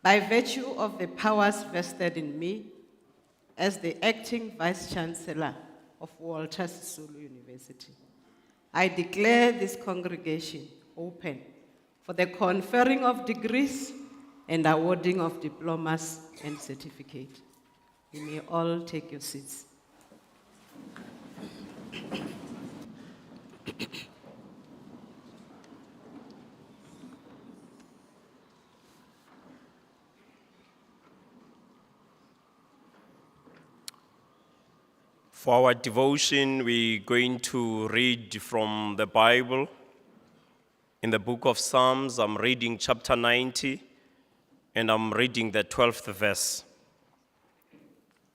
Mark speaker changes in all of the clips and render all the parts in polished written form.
Speaker 1: By virtue of the powers vested in me as the acting Vice-Chancellor of Walter Sisulu University, I declare this congregation open for the conferring of degrees and awarding of diplomas and certificates. You may all take your seats.
Speaker 2: For our devotion, we're going to read from the Bible. In the book of Psalms, I'm reading chapter 90, and I'm reading the 12th verse.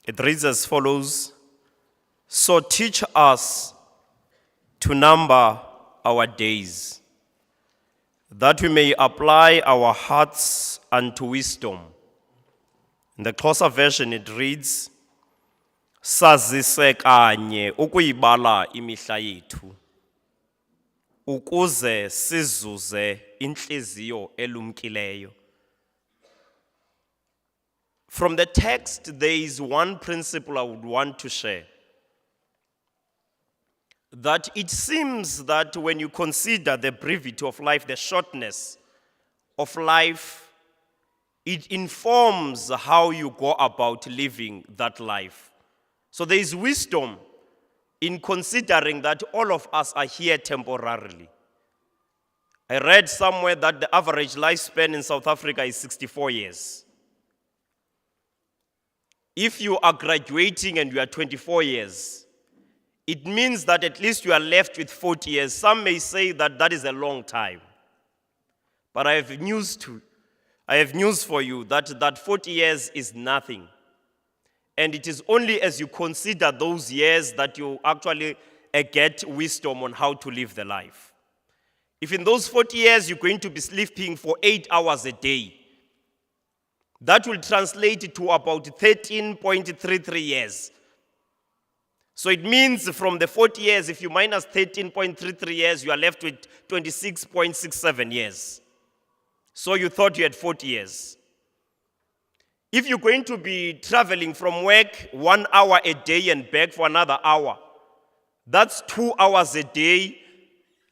Speaker 2: It reads as follows: "So teach us to number our days, that we may apply our hearts unto wisdom." In the closer version, it reads, "Sazise kanye ukuyibala imihla yethu, ukuze sizuze inhliziyo elumkileyo." From the text, there is one principle I would want to share. That it seems that when you consider the brevity of life, the shortness of life, it informs how you go about living that life. So there is wisdom in considering that all of us are here temporarily. I read somewhere that the average lifespan in South Africa is 64 years. If you are graduating and you are 24 years, it means that at least you are left with 40 years. Some may say that that is a long time. But I have news for you that 40 years is nothing. And it is only as you consider those years that you actually get wisdom on how to live the life. If in those 40 years you're going to be sleeping for 8 hours a day, that will translate to about 13.33 years. So it means from the 40 years, if you minus 13.33 years, you are left with 26.67 years. So you thought you had 40 years. If you're going to be traveling from work 1 hour a day and back for another hour, that's 2 hours a day.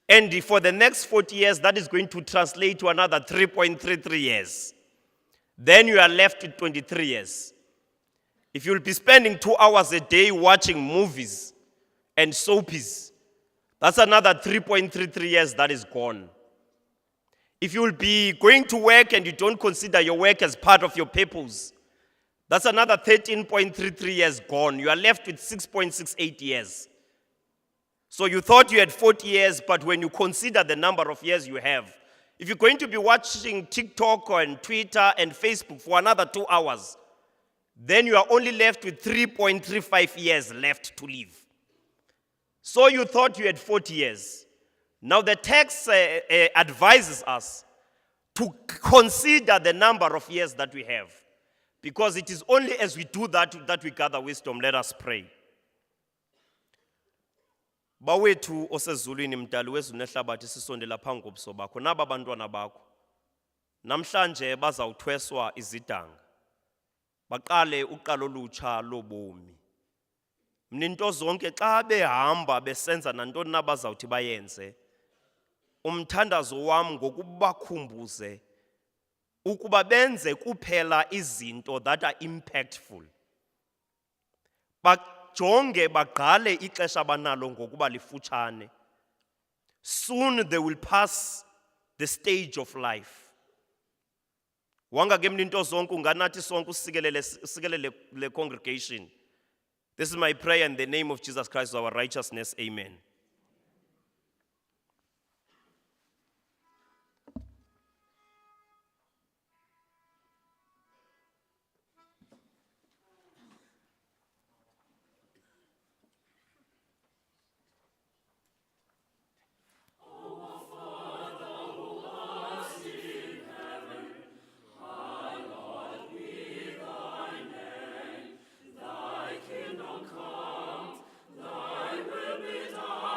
Speaker 2: And for the next 40 years, that is going to translate to another 3.33 years. Then you are left with 23 years. If you'll be spending 2 hours a day watching movies and soapies, that's another 3.33 years that is gone. If you'll be going to work and you don't consider your work as part of your purpose, that's another 13.33 years gone. You are left with 6.68 years. So you thought you had 40 years, but when you consider the number of years you have, if you're going to be watching TikTok and Twitter and Facebook for another 2 hours, then you are only left with 3.35 years left to live. So you thought you had 40 years. Now the text advises us to consider the number of years that we have. Because it is only as we do that we gather wisdom. Let us pray. Bawethu osezulwini mdali wezulu nehlabathi sisondela phambi kobuso bakho naba bantwana bakho namhlanje bazawuthweswa izidanga baqale uqalo olutsha lobomi. Mninto zonke xa behamba besenza nantoni na bazawuthi bayenze, umthandazo wam ngokubakhumbuze ukuba benze kuphela izinto that are impactful. Bajonge bagqale ixesha banalo ngokuba lifutshane. Soon they will pass the stage of life. Wanga ke mninto zonke unganathi sonke usikelele le congregation. This is my prayer in the name of Jesus Christ, our righteousness. Amen.
Speaker 3: Thy kingdom come, thy will be done.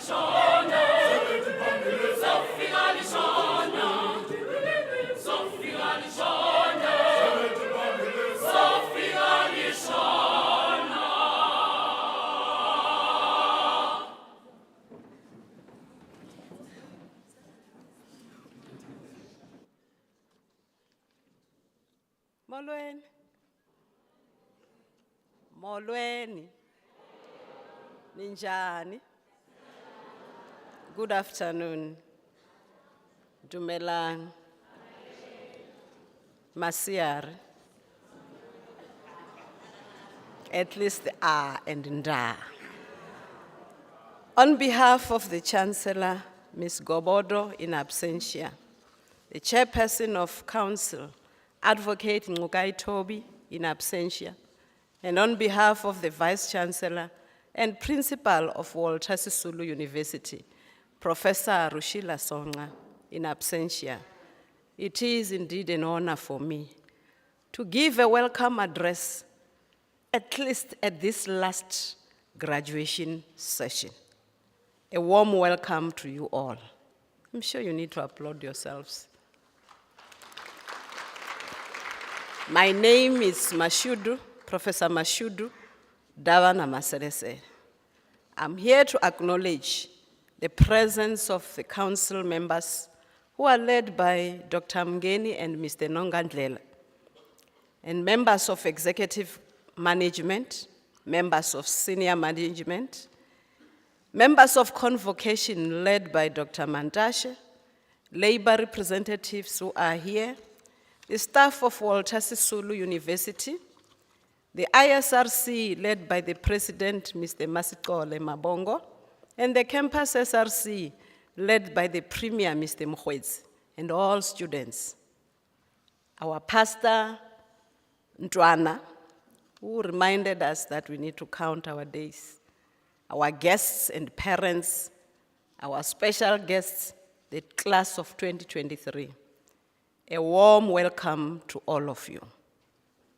Speaker 3: Shona
Speaker 1: Molweni. Molweni. Ninjani. Good afternoon. Dumelang. Masiar. At least and nda. On behalf of the Chancellor, Ms. Gobodo in absentia, the Chairperson of Council, Advocate Ngukai Toby in absentia, and on behalf of the Vice Chancellor and Principal of Walter Sisulu University, Professor Rushila Songa in absentia, it is indeed an honor for me to give a welcome address, at least at this last graduation session. A warm welcome to you all. I'm sure you need to applaud yourselves. My name is Mashudu, Professor Mashudu Davana Maserese. I'm here to acknowledge the presence of the council members who are led by Dr. Mgeni and Mr. Nongandlela, and members of executive management, members of senior management, members of convocation led by Dr. Mantashe, labor representatives who are here, the staff of Walter Sisulu University, the ISRC led by the president, Mr. Masikole Mabongo, and the campus SRC led by the premier, Mr. Mkhwezi, and all students. Our pastor, Ntwana, who reminded us that we need to count our days, our guests and parents, our special guests, the class of 2023. A warm welcome to all of you.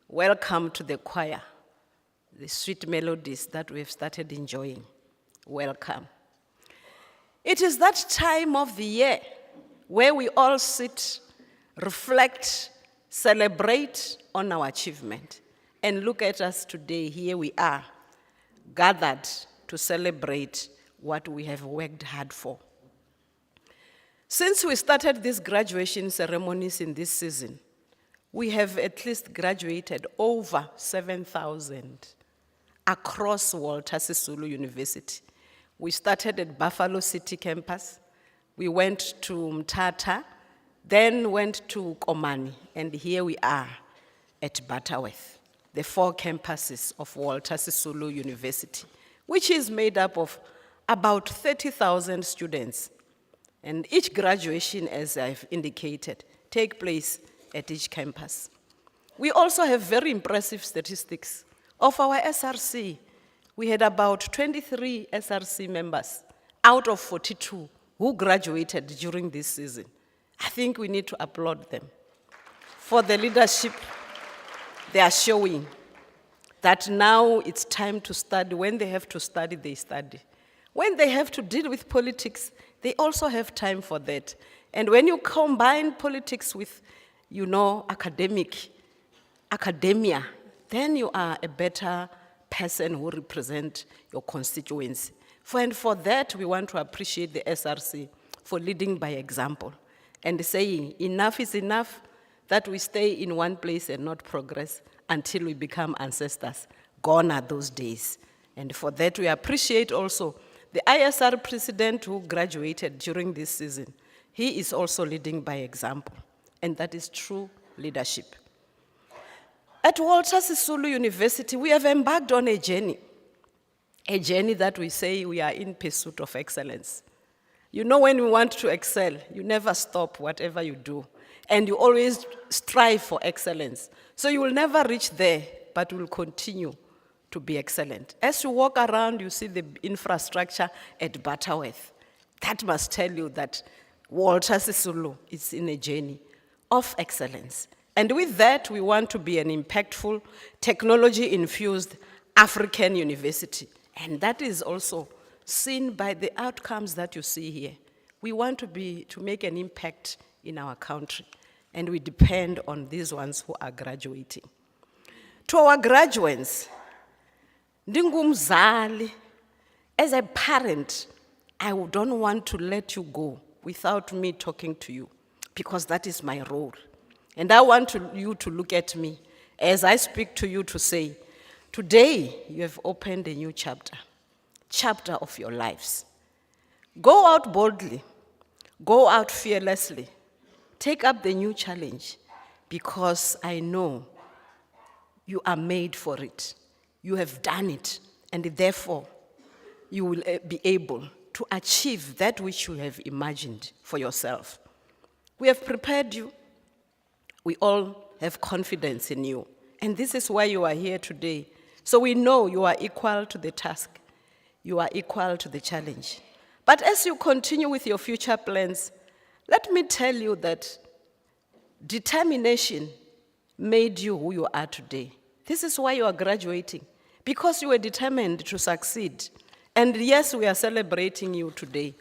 Speaker 1: Welcome to the choir, the sweet melodies that we've started enjoying. Welcome. It is that time of the year where we all sit, reflect, celebrate on our achievement. And look at us today, here we are, gathered to celebrate what we have worked hard for. Since we started these graduation ceremonies in this season, we have at least graduated over 7,000 across Walter Sisulu University. We started at Buffalo City campus, we went to Mthatha, then went to Komani, and here we are at Butterworth, the 4 campuses of Walter Sisulu University, which is made up of about 30,000 students. And each graduation, as I've indicated, take place at each campus. We also have very impressive statistics. Of our SRC, we had about 23 SRC members out of 42 who graduated during this season. I think we need to applaud them for the leadership they are showing, that now it's time to study. When they have to study, they study. When they have to deal with politics, they also have time for that. And when you combine politics with, academia, then you are a better person who represents your constituency. And for that, we want to appreciate the SRC for leading by example and saying enough is enough, that we stay in one place and not progress until we become ancestors. Gone are those days. And for that, we appreciate also the ISR president who graduated during this season. He is also leading by example, and that is true leadership. At Walter Sisulu University, we have embarked on a journey that we say we are in pursuit of excellence. You know, when we want to excel, you never stop whatever you do, and you always strive for excellence. So you will never reach there, but will continue to be excellent. As you walk around, you see the infrastructure at Butterworth. That must tell you that Walter Sisulu is in a journey of excellence. And with that, we want to be an impactful, technology-infused African university. And that is also seen by the outcomes that you see here. We want to make an impact in our country, and we depend on these ones who are graduating. To our graduates, Ndingumzali, as a parent, I don't want to let you go without me talking to you, because that is my role. And I want you to look at me as I speak to you to say, today you have opened a new chapter of your lives. Go out boldly, go out fearlessly, take up the new challenge, because I know you are made for it. You have done it, and therefore you will be able to achieve that which you have imagined for yourself. We have prepared you. We all have confidence in you. And this is why you are here today. So we know you are equal to the task. You are equal to the challenge. But as you continue with your future plans, let me tell you that determination made you who you are today. This is why you are graduating, because you were determined to succeed. And yes, we are celebrating you today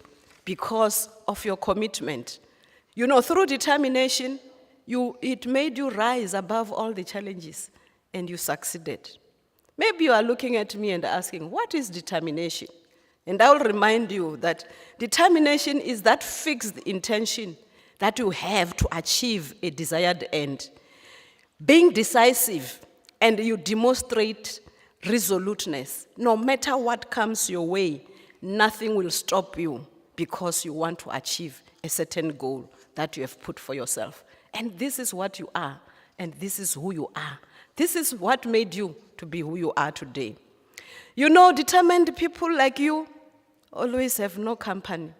Speaker 1: because of your commitment. You know, through determination, it made you rise above all the challenges, and you succeeded. Maybe you are looking at me and asking, what is determination? And I will remind you that determination is that fixed intention that you have to achieve a desired end. Being decisive, and you demonstrate resoluteness. No matter what comes your way, nothing will stop you because you want to achieve a certain goal that you have put for yourself. And this is what you are, and this is who you are. This is what made you to be who you are today. You know, determined people like you always have no company.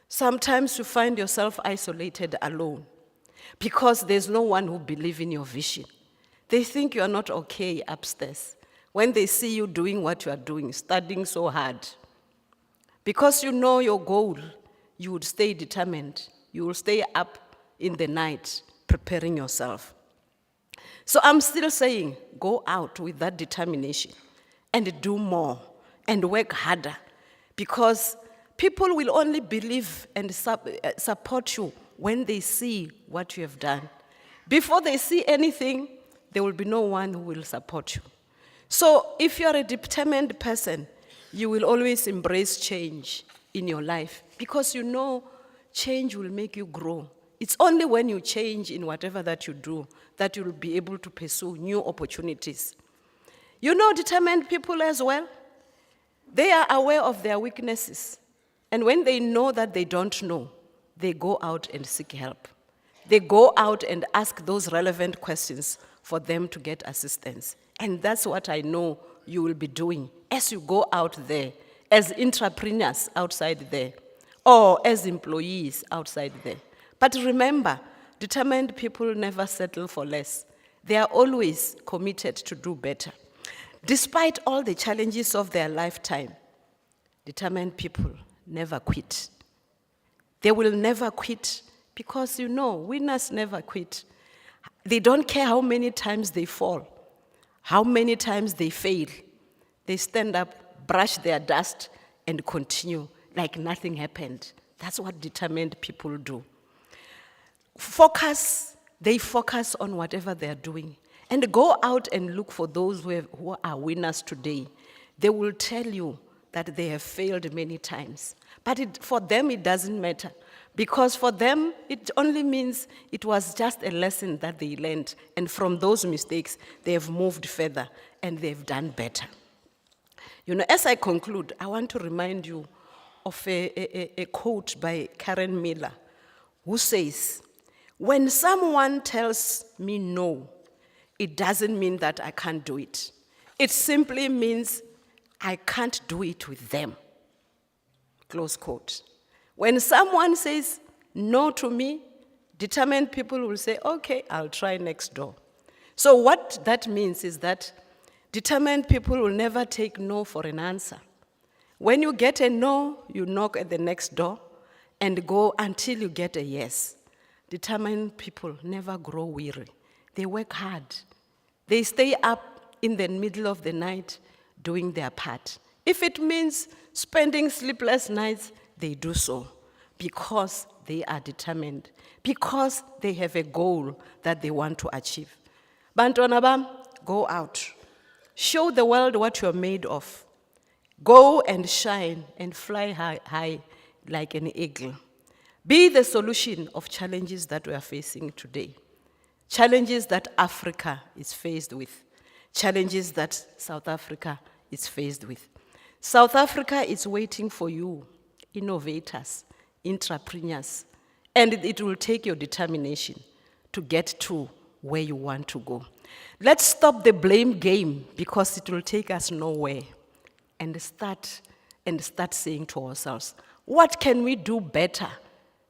Speaker 1: Sometimes you find yourself isolated alone because there's no one who believes in your vision. They think you are not okay upstairs when they see you doing what you are doing, studying so hard. Because you know your goal, you would stay determined. You will stay up in the night preparing yourself. So I'm still saying, go out with that determination and do more and work harder, because people will only believe and support you when they see what you have done. Before they see anything, there will be no one who will support you. So if you're a determined person, you will always embrace change in your life, because you know change will make you grow. It's only when you change in whatever that you do that you'll be able to pursue new opportunities. You know, determined people as well, they are aware of their weaknesses. And when they know that they don't know, they go out and seek help. They go out and ask those relevant questions for them to get assistance. And that's what I know you will be doing as you go out there, as entrepreneurs outside there, or as employees outside there. But remember, determined people never settle for less. They are always committed to do better. Despite all the challenges of their lifetime, determined people never quit. They will never quit, because you know, winners never quit. They don't care how many times they fall, how many times they fail. They stand up, brush their dust, and continue like nothing happened. That's what determined people do. They focus on whatever they're doing, and go out and look for those who are winners today. They will tell you that they have failed many times. But for them, it doesn't matter, because for them, it only means it was just a lesson that they learned, and from those mistakes, they have moved further, and they've done better. You know, as I conclude, I want to remind you of a quote by Karen Miller, who says, "When someone tells me no, it doesn't mean that I can't do it. It simply means I can't do it with them." Close quote. When someone says no to me, determined people will say, okay, I'll try next door. So what that means is that determined people will never take no for an answer. When you get a no, you knock at the next door and go until you get a yes. Determined people never grow weary. They work hard. They stay up in the middle of the night doing their part. If it means spending sleepless nights, they do so because they are determined, because they have a goal that they want to achieve. Bantwana bam, go out. Show the world what you're made of. Go and shine and fly high like an eagle. Be the solution of challenges that we are facing today. challenges that Africa is faced with, challenges that South Africa is faced with. South Africa is waiting for you, innovators, entrepreneurs, and it will take your determination to get to where you want to go. Let's stop the blame game because it will take us nowhere, and start saying to ourselves, what can we do better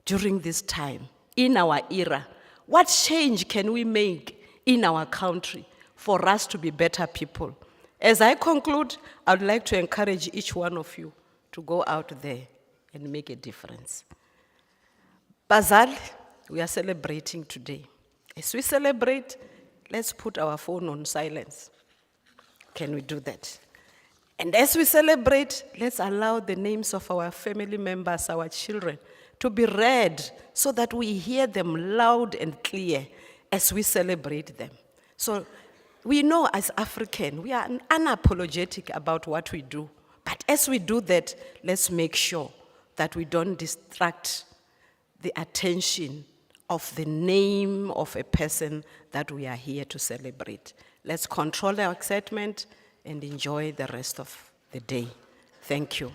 Speaker 1: during this time, in our era? What change can we make in our country for us to be better people? As I conclude, I would like to encourage each one of you to go out there and make a difference. Bazali, we are celebrating today. As we celebrate, let's put our phone on silence. Can we do that? And as we celebrate, let's allow the names of our family members, our children, to be read so that we hear them loud and clear as we celebrate them. So we know as African, we are unapologetic about what we do. But as we do that, let's make sure that we don't distract the attention of the name of a person that we are here to celebrate. Let's control our excitement and enjoy the rest of the day. Thank you.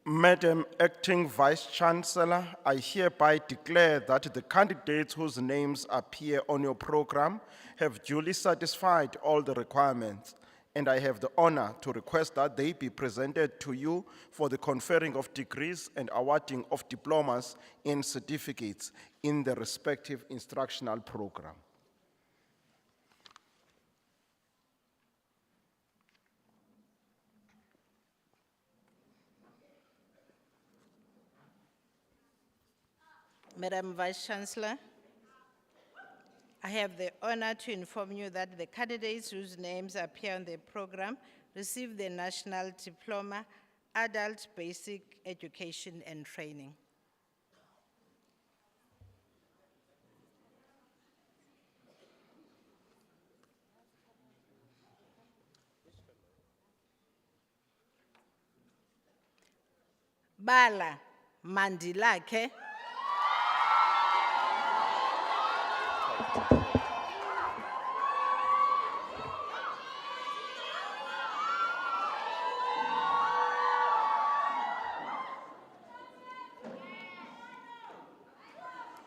Speaker 3: Madam Acting Vice-Chancellor, I hereby declare that the candidates whose names appear on your program have duly satisfied all the requirements, and I have the honor to request that they be presented to you for the conferring of degrees and awarding of diplomas and certificates in the respective instructional program.
Speaker 4: Madam Vice-Chancellor, I have the honor to inform you that the candidates whose names appear on the program received the National Diploma adult basic education and training. Bala, mandilake.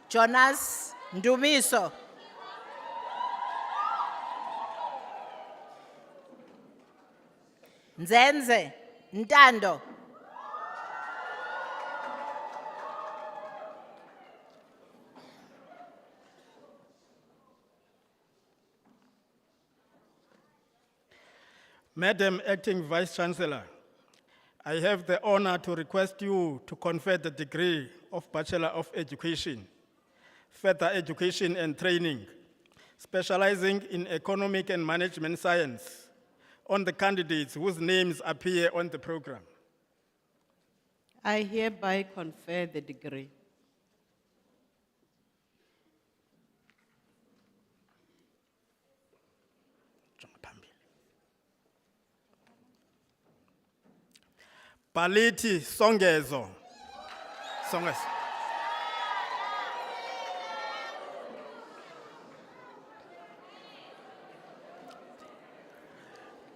Speaker 4: Jonas Ndumiso. Nzenze Ntando.
Speaker 5: Madam Acting Vice Chancellor, I have the honor to request you to confer the degree of Bachelor of Education, Further Education and Training, specializing in Economic and Management Science, on the candidates whose names appear on the program.
Speaker 1: I hereby confer the degree.
Speaker 5: Baliti Songezo. Songezo.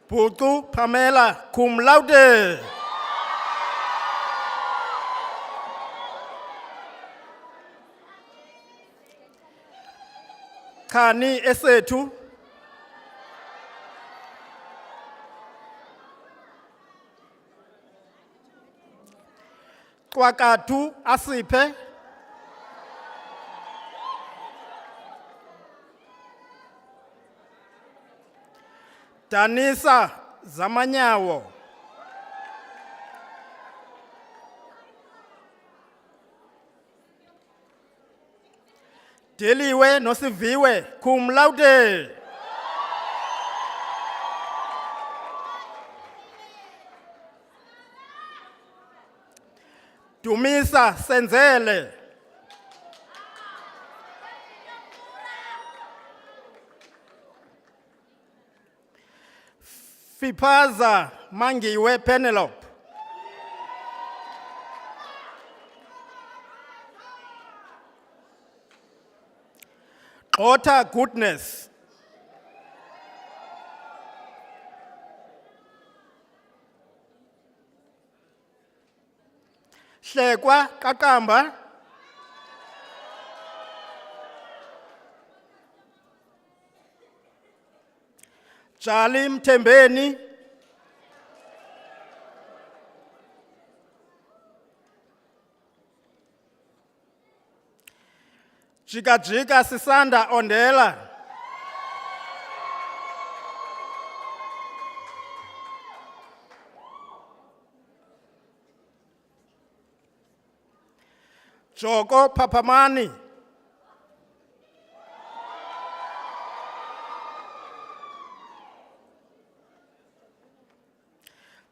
Speaker 5: Putu Pamela, cum laude. Kani Esetu. Kwakatu Asipe. Danisa Zamanyawo. Deliwe Nosiviwe, cum laude. Dumisa Senzele. Fipaza Mangiwe Penelope. Ota Goodness. Hlekwa Kakamba. Jali Mtembeni. Jika Jika Sisanda Ondela. Joko Papamani.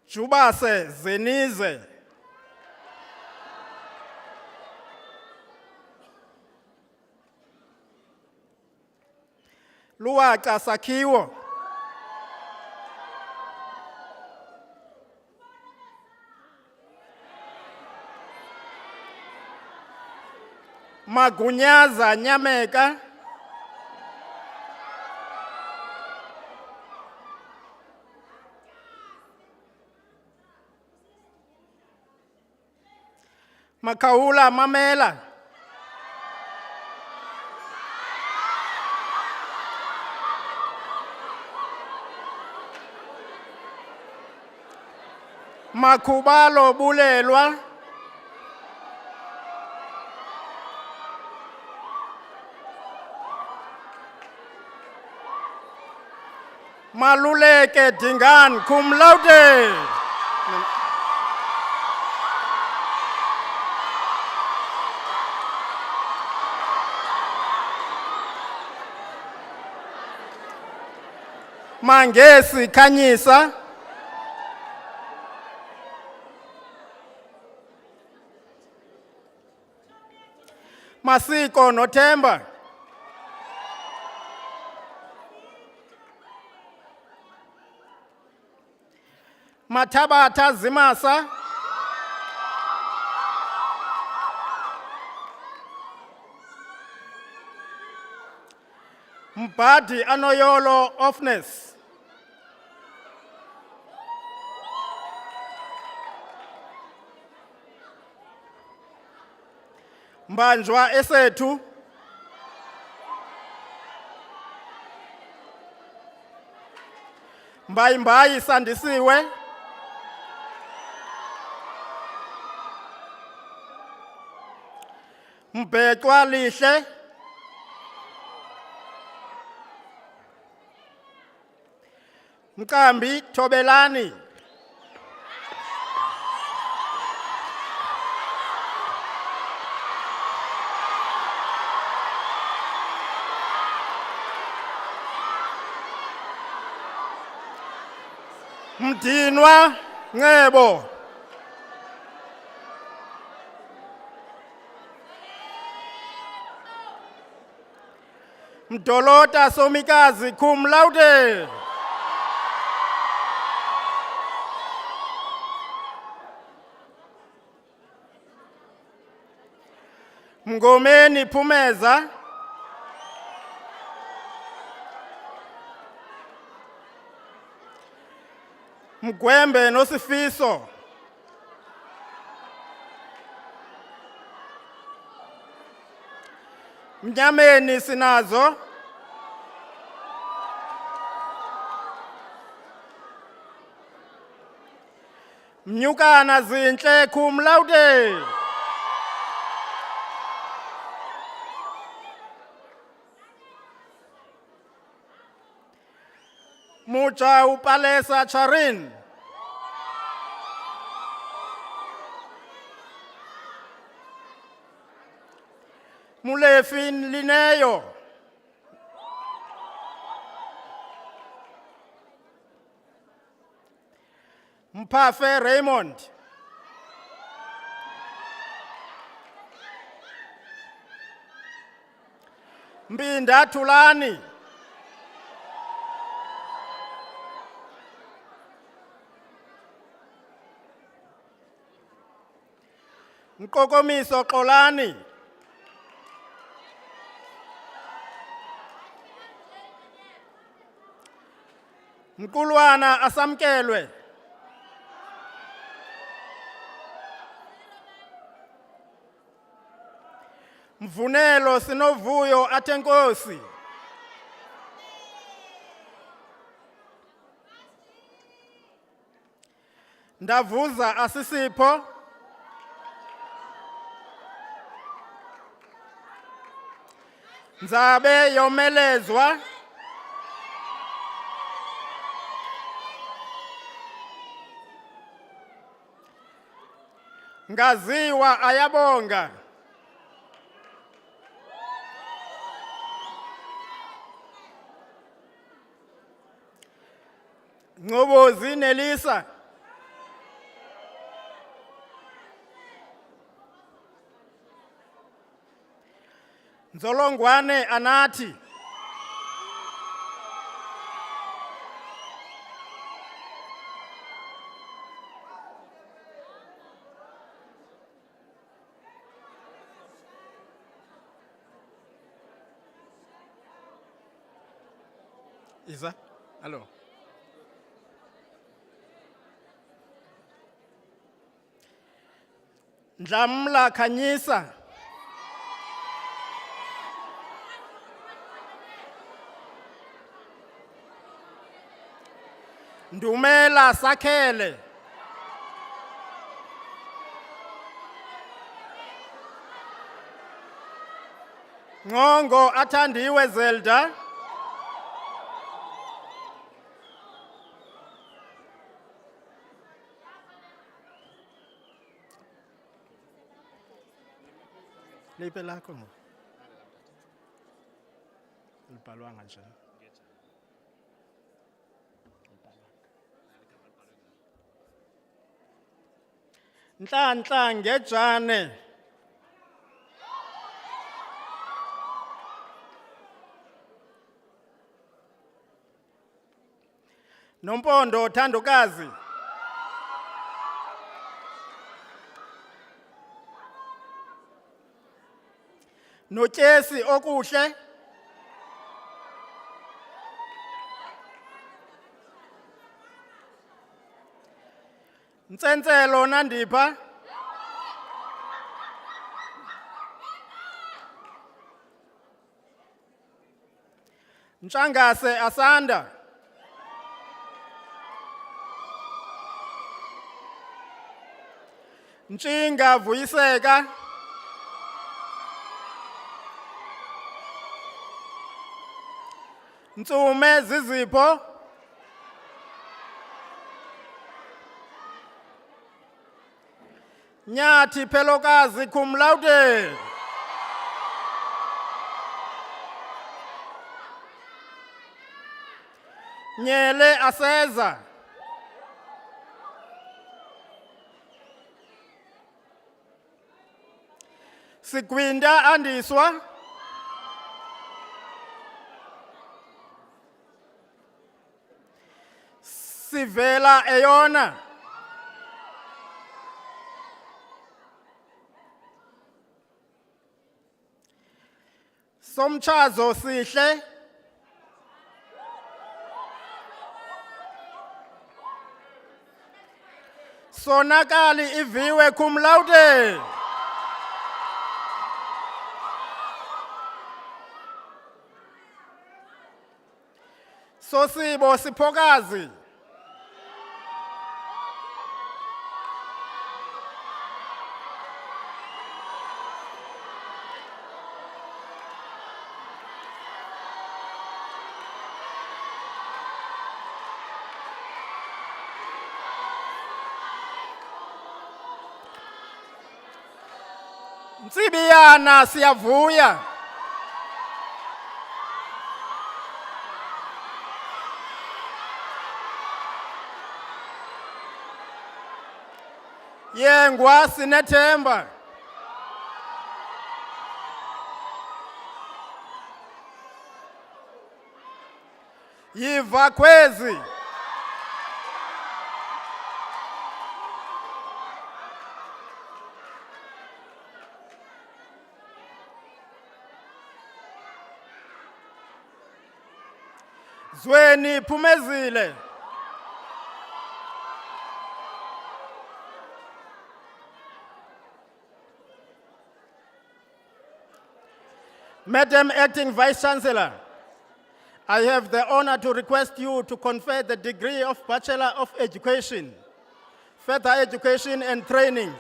Speaker 5: Jubase Zenize. Luaka Sakiwo. Magunyaza Nyameka. Makaula Mamela. Makubalo Bulelwa. Maluleke Dingan, cum laude. Mangesi Kanyisa. Masiko noThemba. Mathabata Zimasa. Mbadi Anoyolo Offness. Mbanjwa Esethu. Mbayi Sandisiwe. Mbhecwa Lihle. Mkambi Thobelani. Mdinwa Ngebo. Mdolota Somikazi cum laude. Mngomeni Phumeza. Mgwembe Nosifiso. Mnyameni Sinazo. Mnyukana Zinhle cum laude. Mucha Upalesa Charin. Mulefin Lineyo. Mphafe Raymond. Mbinda Thulani. Mkokomiso Xolani. Mkulwana Asamkelwe. Mvunelo Sinovuyo Atenkosi. Ndavuza Asisipho. Nzabe Yomelezwa. Ngaziwa Ayabonga. Ngobozi Nelisa. Nzolongwane Anathi. Isa? Hello. Ndlamla Khanyisa. Ndumela Sakhele. Ngongo Athandiwe Zelda. Lipe lakho ngo. Libhalwanga nje. Nhlanhla Ngejane. Nompondo Thandokazi, Notyesi Okuhle, Ntsenselo Nandipha, Ntshangase Asanda, Ntshinga Vuyiseka, Ntsume Zizipho, Nyathi Phelokazi cum laude, Nyele Aseza, Sigwinda Andiswa, Sivela Eyona, Somchazo Sihle, Sonakali Iviwe cum laude, Sosibo Siphokazi, Ntsibiyana Siyavuya, Yengwa Sinethemba, Yiva Khwezi, Zweni Phumezile, Madam Acting Vice Chancellor, I have the honor to request you to confer the degree of Bachelor of Education, Further Education and Training,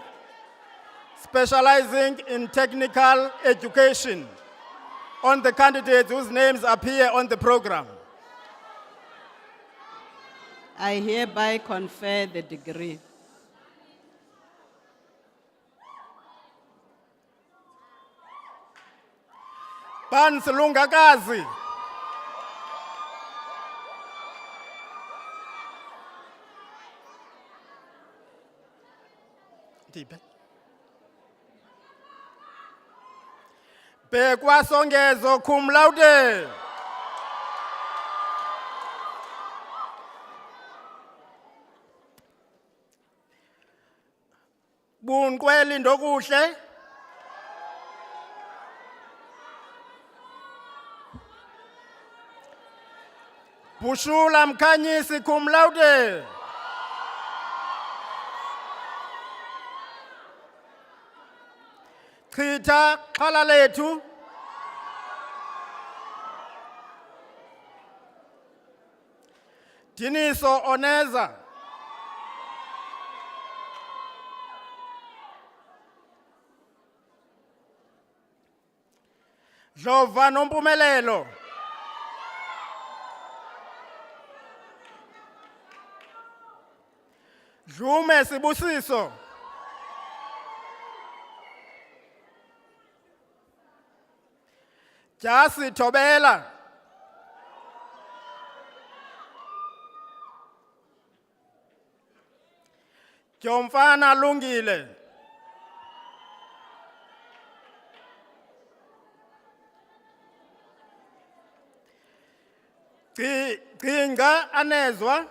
Speaker 5: specializing in technical education, on the candidates whose names appear on the program.
Speaker 1: I hereby confer the degree.
Speaker 5: Pans Lungakazi, Bekwa Songezo cum laude, Bunkweli Ndokuhle, Bushula Mkhanyisi cum laude, Chita Xalalethu, Diniso Oneza, Dlova Nompumelelo, Dlume Sibusiso, Jasi Thobela, Jomfana Lungile, Gcinga Anezwa,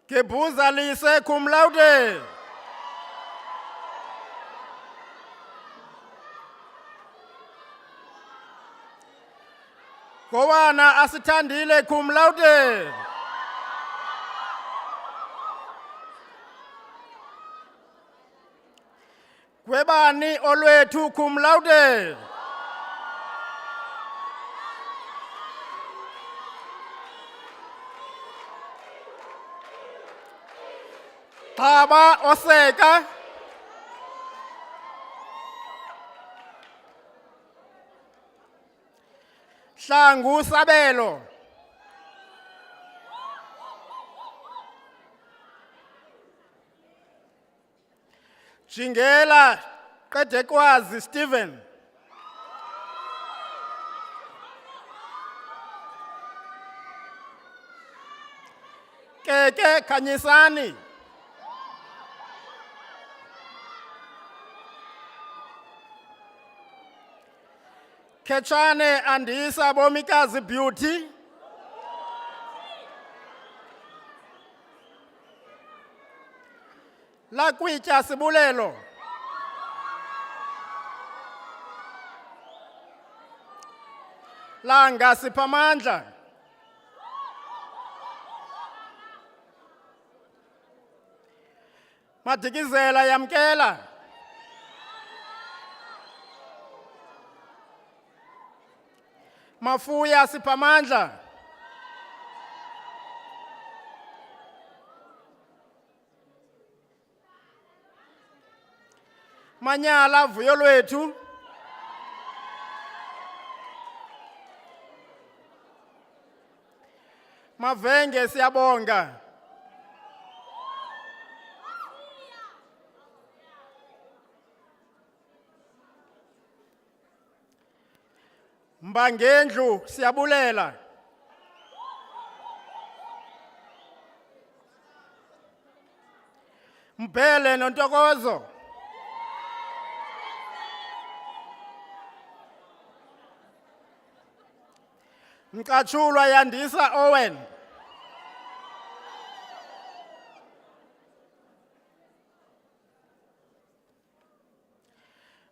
Speaker 5: Gebuza Lise cum laude. Gowana Asitandile cum laude. Gwebani Olwethu cum laude. Xaba Oseka. Hlangu Sabelo. Jingela Qedekwazi Stephen. Keke Kanyisani. Kechane Andisa Bomikazi Beauty. Lakwitya Sibulelo. Langa Sipamandla. Madikizela Yamkela. Mafuya Sipamandla. Manyala Vuyolwethu. Mavenge Siyabonga. Mbangendlu Siyabulela. Mbele Nontokozo. Mkachulwa Yandisa Owen.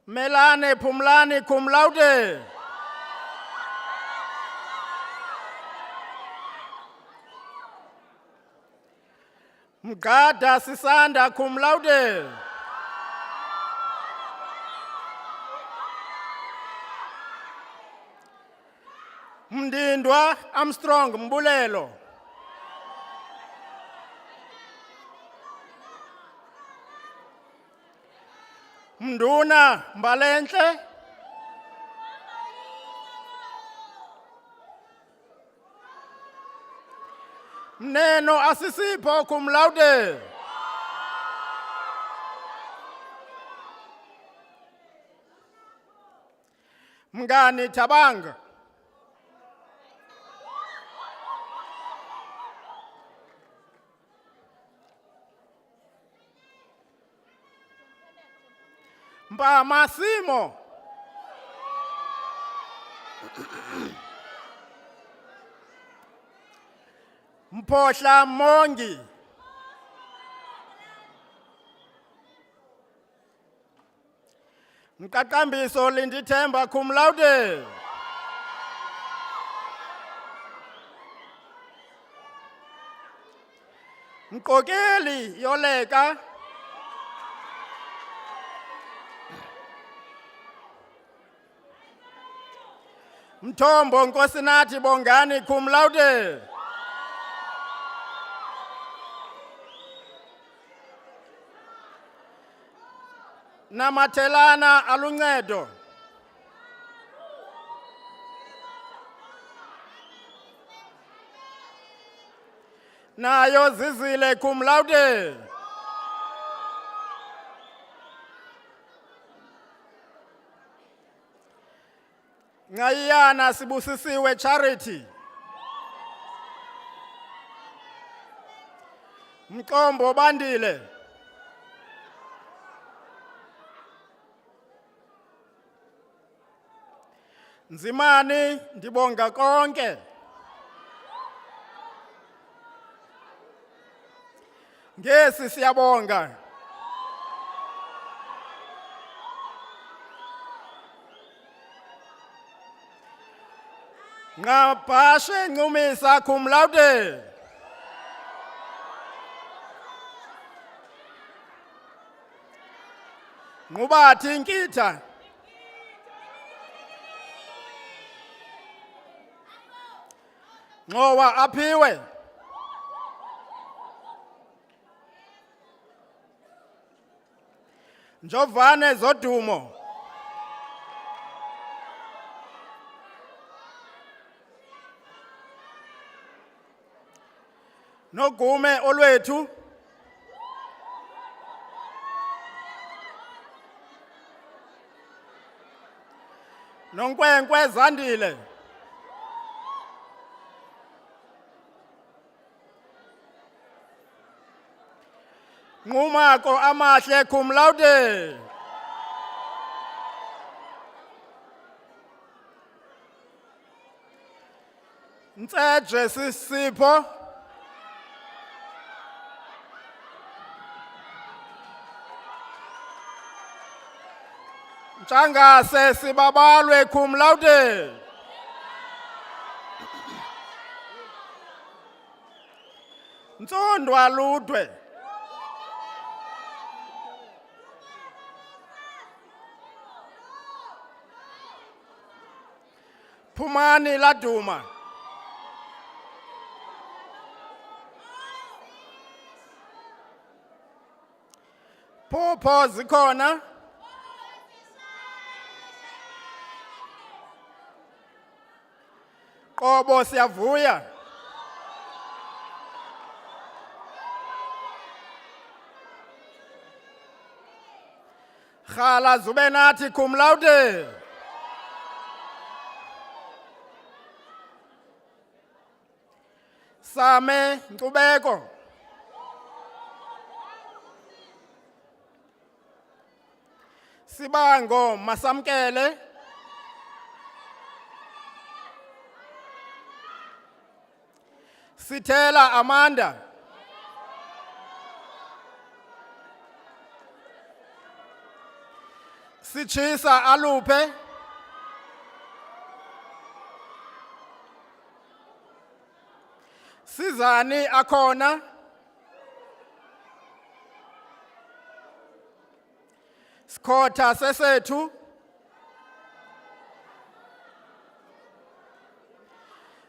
Speaker 5: Melane Pumlani cum laude. Mgada Sisanda cum laude. Mdindwa Armstrong Mbulelo. Mduna Mbalenhle. Mneno Asisipho cum laude. Mngani Thabanga. Mpama Simo. Mphohla Mongi. Mqaqambiso Lindithemba cum laude. Mqokeli Yoleka. Mthombo Nkosinathi Bongani cum laude. Namathelana Aluncedo. Nayo Zizile cum laude. Ngayana Sibusisiwe Charity. Mkombo Bandile. Nzimani ndibonga konke. Ngesi siyabonga. Ngapashe ncumisa cum laude. Ngubathi nkitha. Ngowa aphiwe. Njovane zodumo. Nogume olwethu. Nonkwenkwe Zandile. Ngumako amahle cum laude. Ntseje Sisipho. Ntshangase Sibabalwe cum laude. Ntsondwa Ludwe. Phumani Laduma. Phupho zikhona. Qobo siyavuya. Khala zube nathi cum laude. Same Nkcubeko. Sibango Masamkele. Sithela Amanda. Sichisa Alupe. Sizani akhona. Sikhotha sesethu.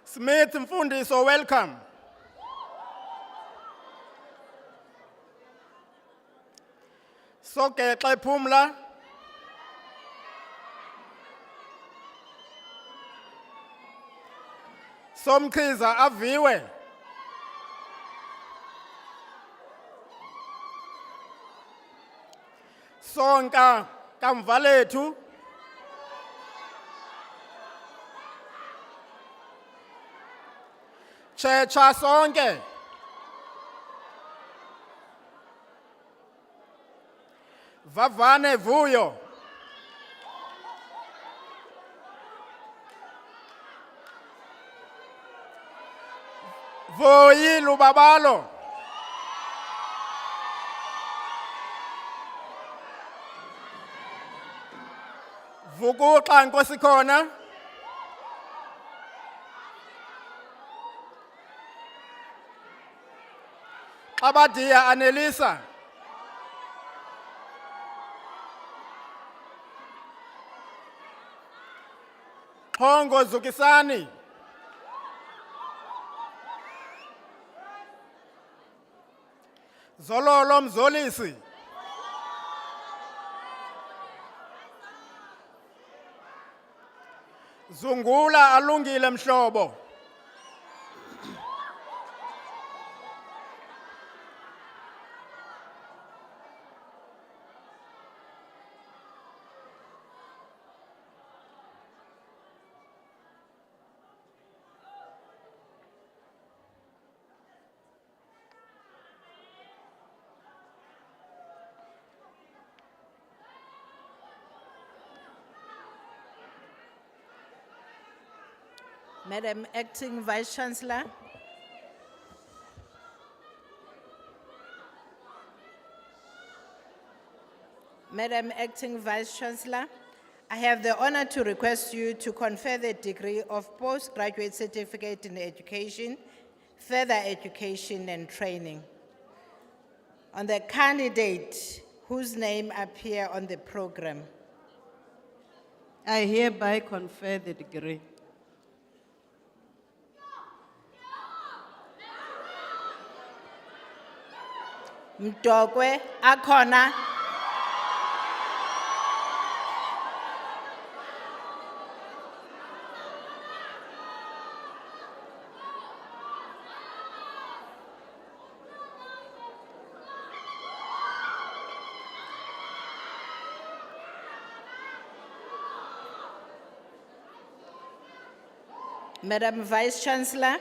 Speaker 5: Smith Mfundiso, welcome. Sogexa Phumla. Somkhiza aviwe. Sonka kamva lethu. Checha sonke. Vavane Vuyo. Voyi Lubabalo. Vukuxa Nkosikhona. Xabadia Anelisa. Xongo Zukisani. Zololo Mzolisi. Zungula Alungile Mhlobo.
Speaker 4: Madam Acting Vice Chancellor. Madam Acting Vice Chancellor, I have the honor to request you to confer the degree of postgraduate certificate in education, further education and training on the candidate whose name appear on the program.
Speaker 1: I hereby confer the degree.
Speaker 4: Mdokwe akhona. Madam Vice Chancellor,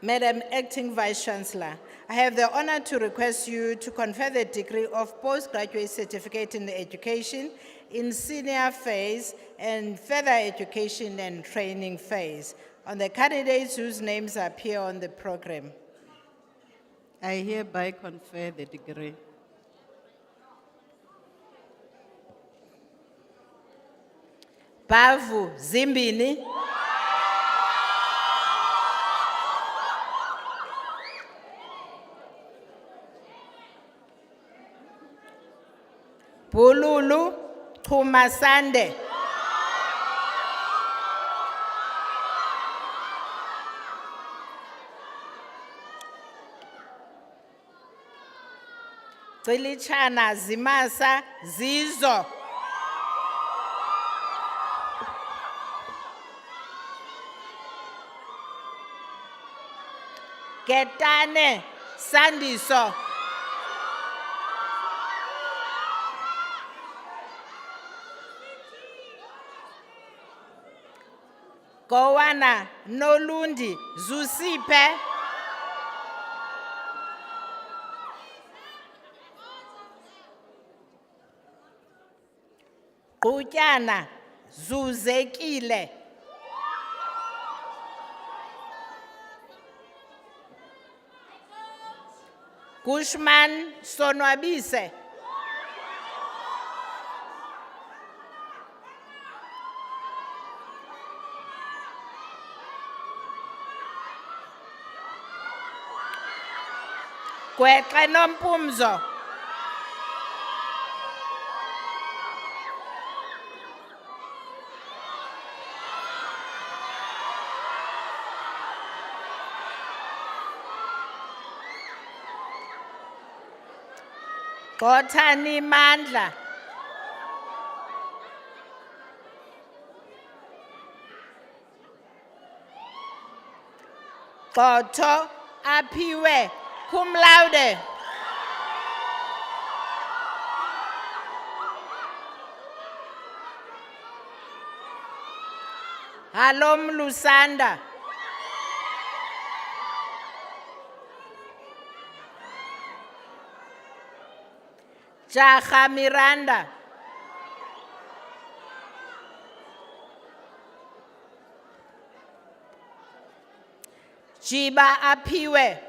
Speaker 4: Madam Acting Vice Chancellor, I have the honor to request you to confer the degree of postgraduate certificate in education in senior phase and further education and training phase on the candidates whose names appear on the program.
Speaker 1: I hereby confer the degree.
Speaker 4: Bavu zimbini. Bululu Kumasande. Cilichana Zimasa Zizo. Ketane Sandiso. Gowana Nolundi Zusipe. Kutyana Zuzekile. Kushman Sonwabise. Gwexe Nompumzo. Gothani Mandla. Gotho Apiwe cum laude. Halom Lusanda. Jaha Miranda. Jiba Apiwe.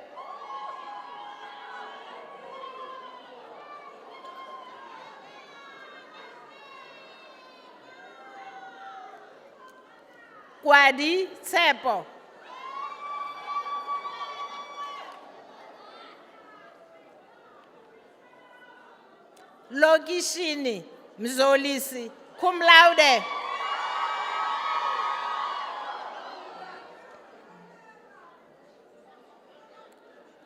Speaker 4: Kwadi Tsepo. Lokishini Mzolisi cum laude.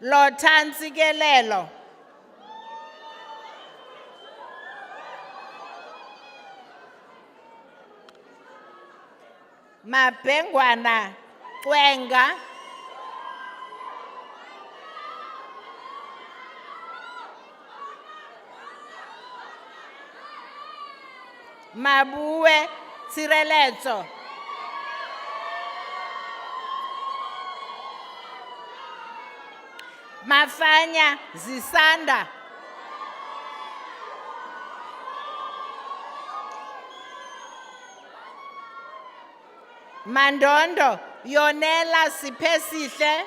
Speaker 4: Lotansigelelo. Mabengwana Kwenga. Mabue Tshireletso. Mafanya Zisanda. Mandondo Yonela Sipesihle.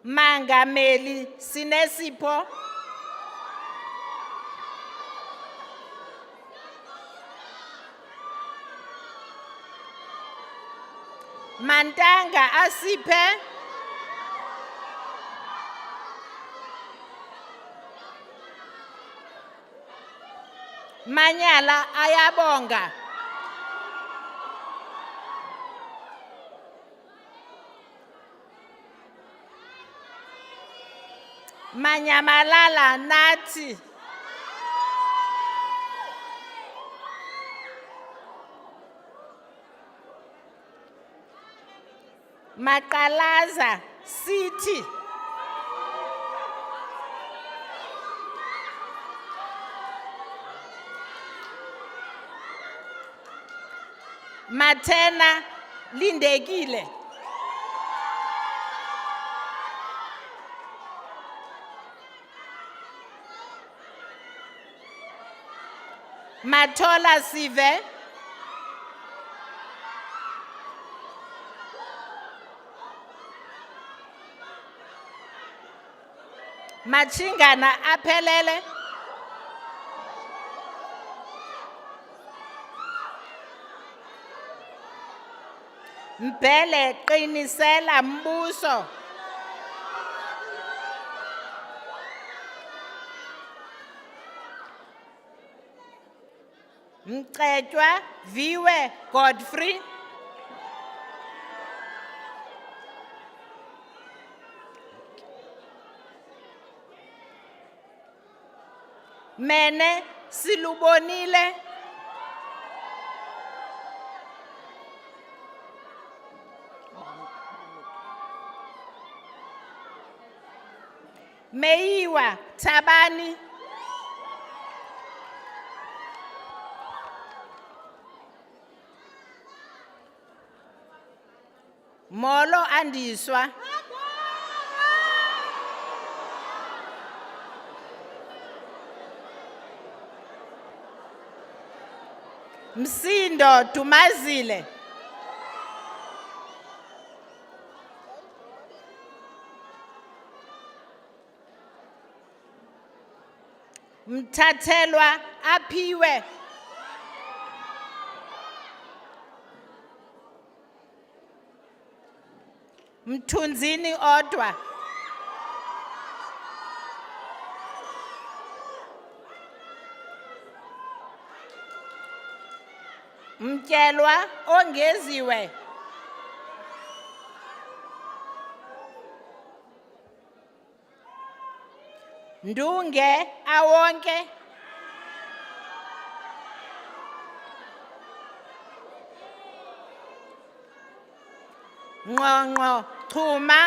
Speaker 4: Mangameli Sinesipho. Mantanga Asipe. Manyala Ayabonga. Manyamalala Nati. Makalaza City. Matena Lindegile. Matola Sive. Machingana Apelele. Mbele Qinisela Mbuso. Mqedwa Viwe Godfrey. Mene Silubonile. Meiwa Tabani. Molo Andiswa. Msindo Tumazile. Mthathelwa Aphiwe. Mthunzini Odwa. Mtyelwa Ongeziwe. Ndunge Awonke. Ngqongqo Chuma.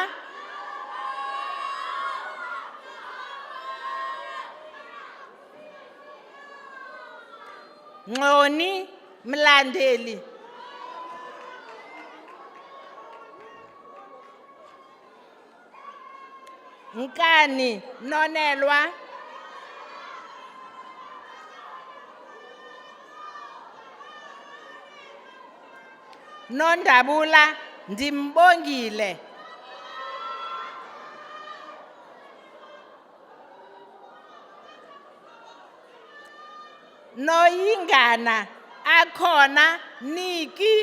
Speaker 4: Ngoni Mlandeli. Nkani Nonelwa. Nondabula Ndimbongile. Noyingana Akhona Niki.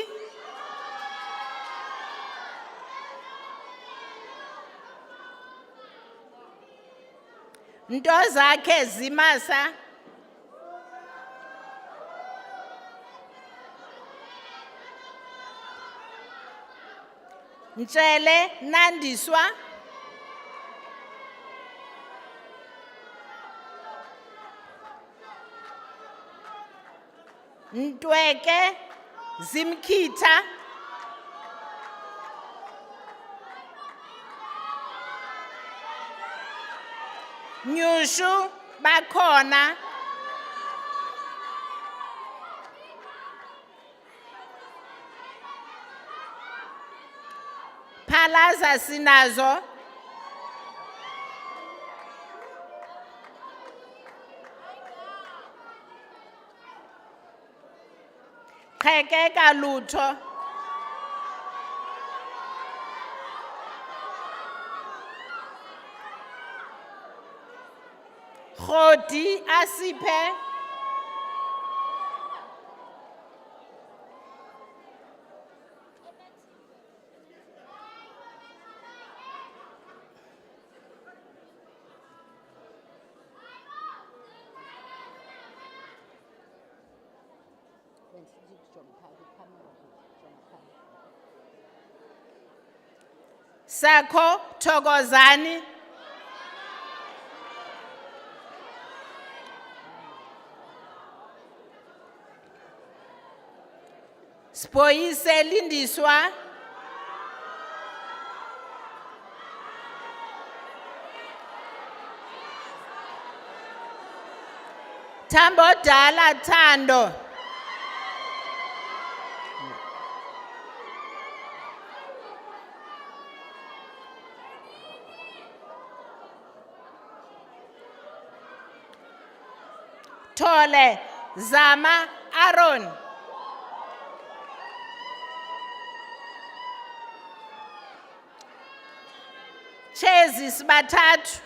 Speaker 4: Nto zakhe Zimasa. Ntshele Nandiswa. Ntweke Zimkhitha. Nyushu Bakhona. Phalaza Sinazo. Qhekeka Lutho. Khodi asiphe. Sakho Thokozani. Spoyise Lindiswa. Tambo Dala Tando. Tole Zama Aaron. Chezi Sibatatu.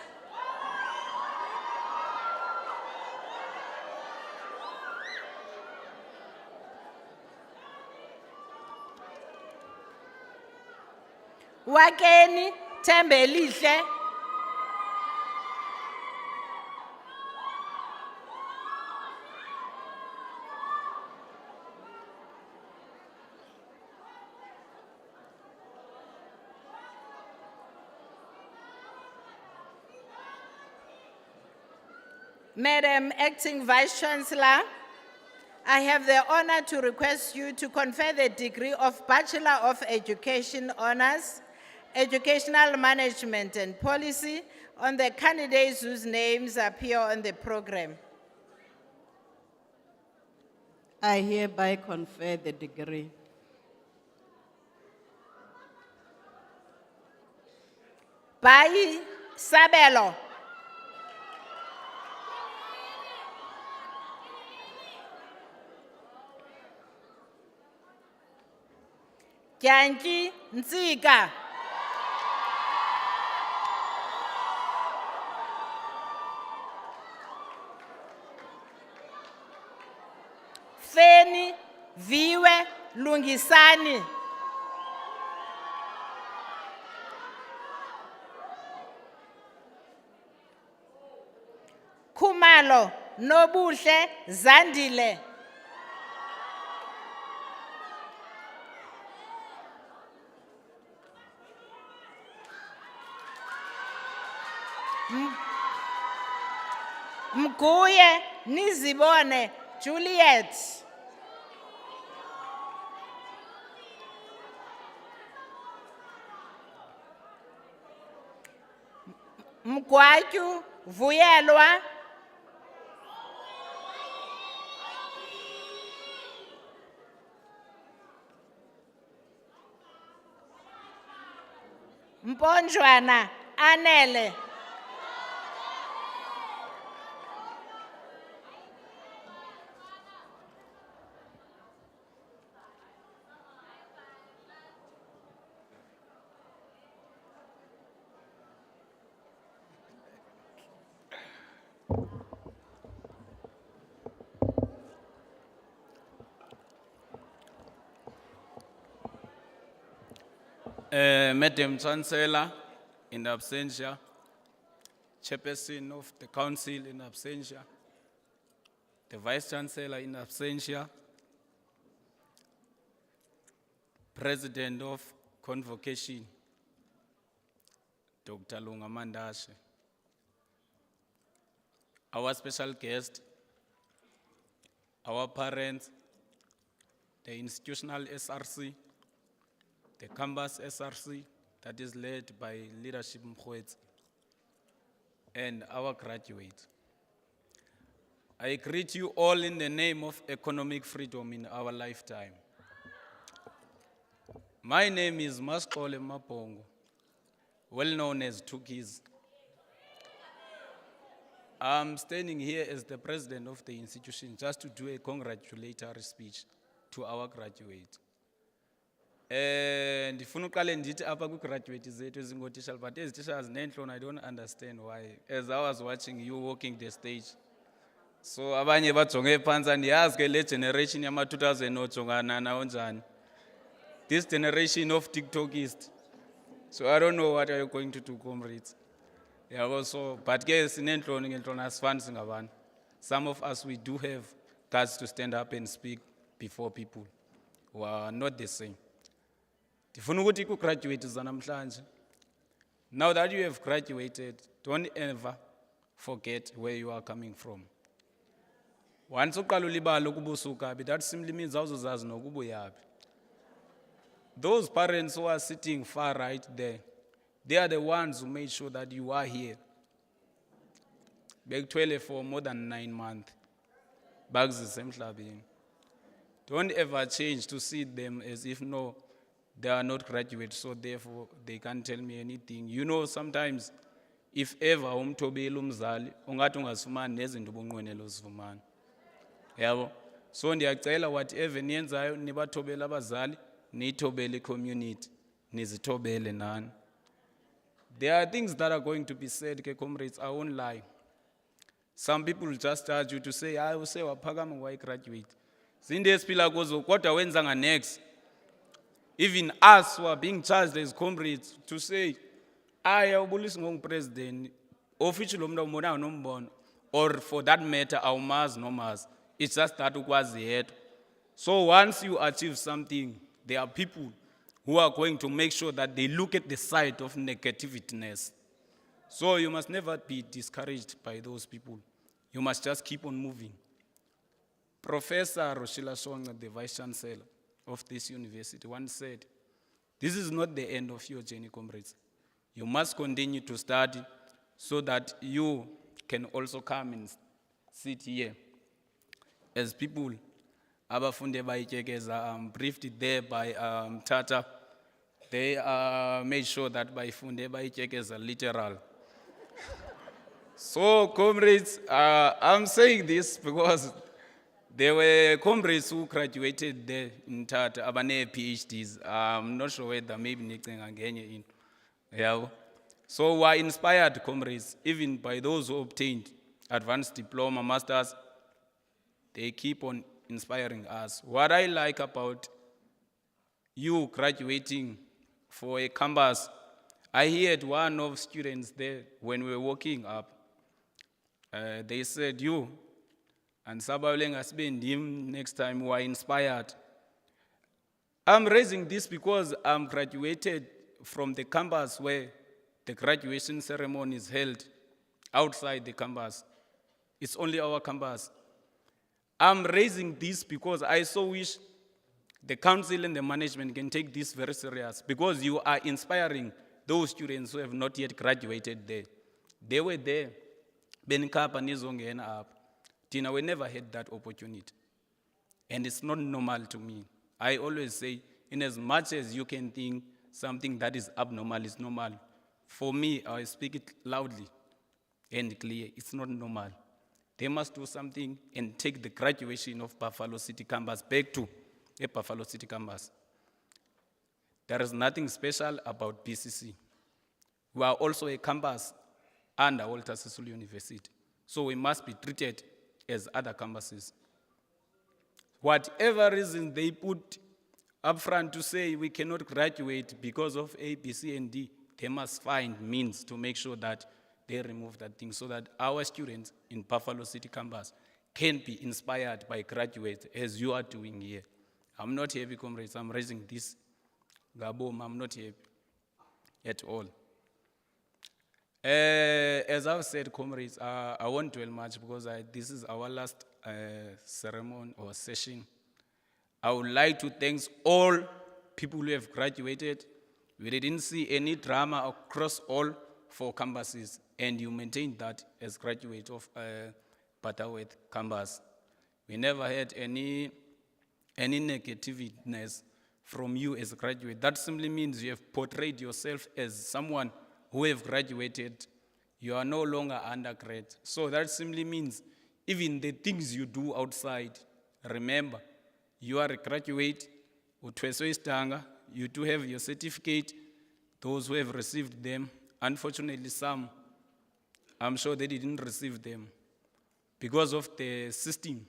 Speaker 4: Wakeni Tembelihle. Madam Acting Vice Chancellor, I have the honor to request you to confer the degree of Bachelor of Education Honors, Educational Management and Policy on the candidates whose names appear on the program.
Speaker 1: I hereby confer the degree.
Speaker 4: Bai Sabelo. Kyanki Nzika. Feni Viwe Lungisani. Kumalo Nobuhle Zandile. Mguye Nizibone Juliet. Mgwaju Vuyelwa. Mponjwana Anele.
Speaker 6: Madam Chancellor, in absentia, Chairperson of the Council in absentia, the Vice Chancellor in absentia, President of Convocation, Dr. Lunga Mandashe, our special guest, our parents, the institutional SRC, the campus SRC that is led by Leadership Mkhwetsi, and our graduates. I greet you all in the name of economic freedom in our lifetime. My name is Maskole Mapongo, well known as Tukis. I'm standing here as the president of the institution just to do a congratulatory speech to our graduates. Ndifuna uqale ndithi apha kwi-graduate zethu ezingootishala, but ezi teachers neentloni, I don't understand why. As I was watching you walking the stage, so abanye bajonge phantsi, andiyazi ke le generation yama-2000 ojongana nawo njani. This generation of TikTokist. So I don't know what are you going to do, comrades. Yeah, also, but ke sineentloni ngeentloni asifani singabantu. Some of us, we do have guts to stand up and speak before people who are not the same. Ndifuna ukuthi ku-graduate zanamhlanje, now that you have graduated, don't ever forget where you are coming from. Once uqala ulibala ukuba usuka phi, that simply means awuzozazi nokuba uyaphi. Those parents who are sitting far right there, they are the ones who made sure that you are here. Bekutwele for more than 9 months. Bakuzise emhlabeni. Don't ever change to see them as if, no, they are not graduates, so therefore they can't tell me anything. You know, sometimes, if ever umthobeli umzali, ungathi ungasifumani nezinto ubunqwenela uzifumana. Yabo? So ndiyacela whatever niyenzayo nibathobele abazali, niyithobele community, nizithobele nani. There are things that are going to be said, ke comrades, I won't lie. Some people just charge you to say, use waphakama wayigraduate. Zinde esiphila kuzo kodwa wenzanga next. Even us who are being charged as comrades to say, awubulisa ngompresident, official umntu umbona nombono, or for that matter, awumazi nomazi. It's just that ukwazi yedwa. So once you achieve something, there are people who are going to make sure that they look at the side of negativeness. So you must never be discouraged by those people. You must just keep on moving. Professor Roshila Songa, the Vice Chancellor of this university, once said, this is not the end of your journey, comrades. You must continue to study so that you can also come and sit here. As people, abafunde bayityekeza, briefed there by Tata, they made sure that bayifunde bayityekeza literal. So, comrades, I'm saying this because there were comrades who graduated there in Tata, abane PhDs. I'm not sure whether maybe nicinga ngenye into. Yeah. So we're inspired, comrades, even by those who obtained advanced diploma, masters. They keep on inspiring us. What I like about you graduating for a campus, I heard one of students there when we were walking up. They said, you and Sabawlenga spend him next time we are inspired. I'm raising this because I'm graduated from the campus where the graduation ceremony is held outside the campus. It's only our campus. I'm raising this because I so wish the council and the management can take this very serious, because you are inspiring those students who have not yet graduated there. They were there. Benkapa nizongena up. Tina, we never had that opportunity. And it's not normal to me. I always say, in as much as you can think something that is abnormal is normal, for me, I speak it loudly and clear, it's not normal. They must do something and take the graduation of Buffalo City campus back to a Buffalo City campus. There is nothing special about BCC. We are also a campus under Walter Sisulu University. So we must be treated as other campuses. Whatever reason they put up front to say we cannot graduate because of A, B, C, and D, they must find means to make sure that they remove that thing so that our students in Buffalo City campus can be inspired by graduates as you are doing here. I'm not happy, comrades. I'm raising this. Gabom, I'm not happy at all. As I've said, comrades, I won't dwell much because this is our last ceremony or session. I would like to thank all people who have graduated. We didn't see any drama across all 4 campuses, and you maintained that as graduate of Butterworth campus. We never had any negativeness from you as a graduate. That simply means you have portrayed yourself as someone who have graduated. You are no longer undergrad. So that simply means even the things you do outside, remember, you are a graduate, uthweswe isitanga, you do have your certificate, those who have received them. Unfortunately, some, I'm sure they didn't receive them because of the system.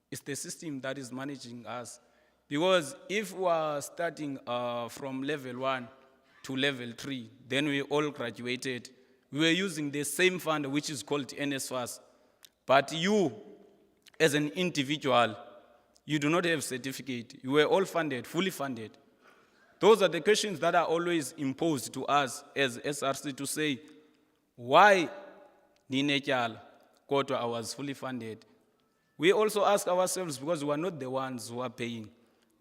Speaker 6: It's the system that is managing us. Because if we are starting from level 1 to level 3, then we all graduated, we were using the same fund which is called NSFAS. But you, as an individual, you do not have certificate. You were all funded, fully funded. Those are the questions that are always imposed to us as SRC to say, why Ninetyala, kodwa I was fully funded? We also ask ourselves because we are not the ones who are paying.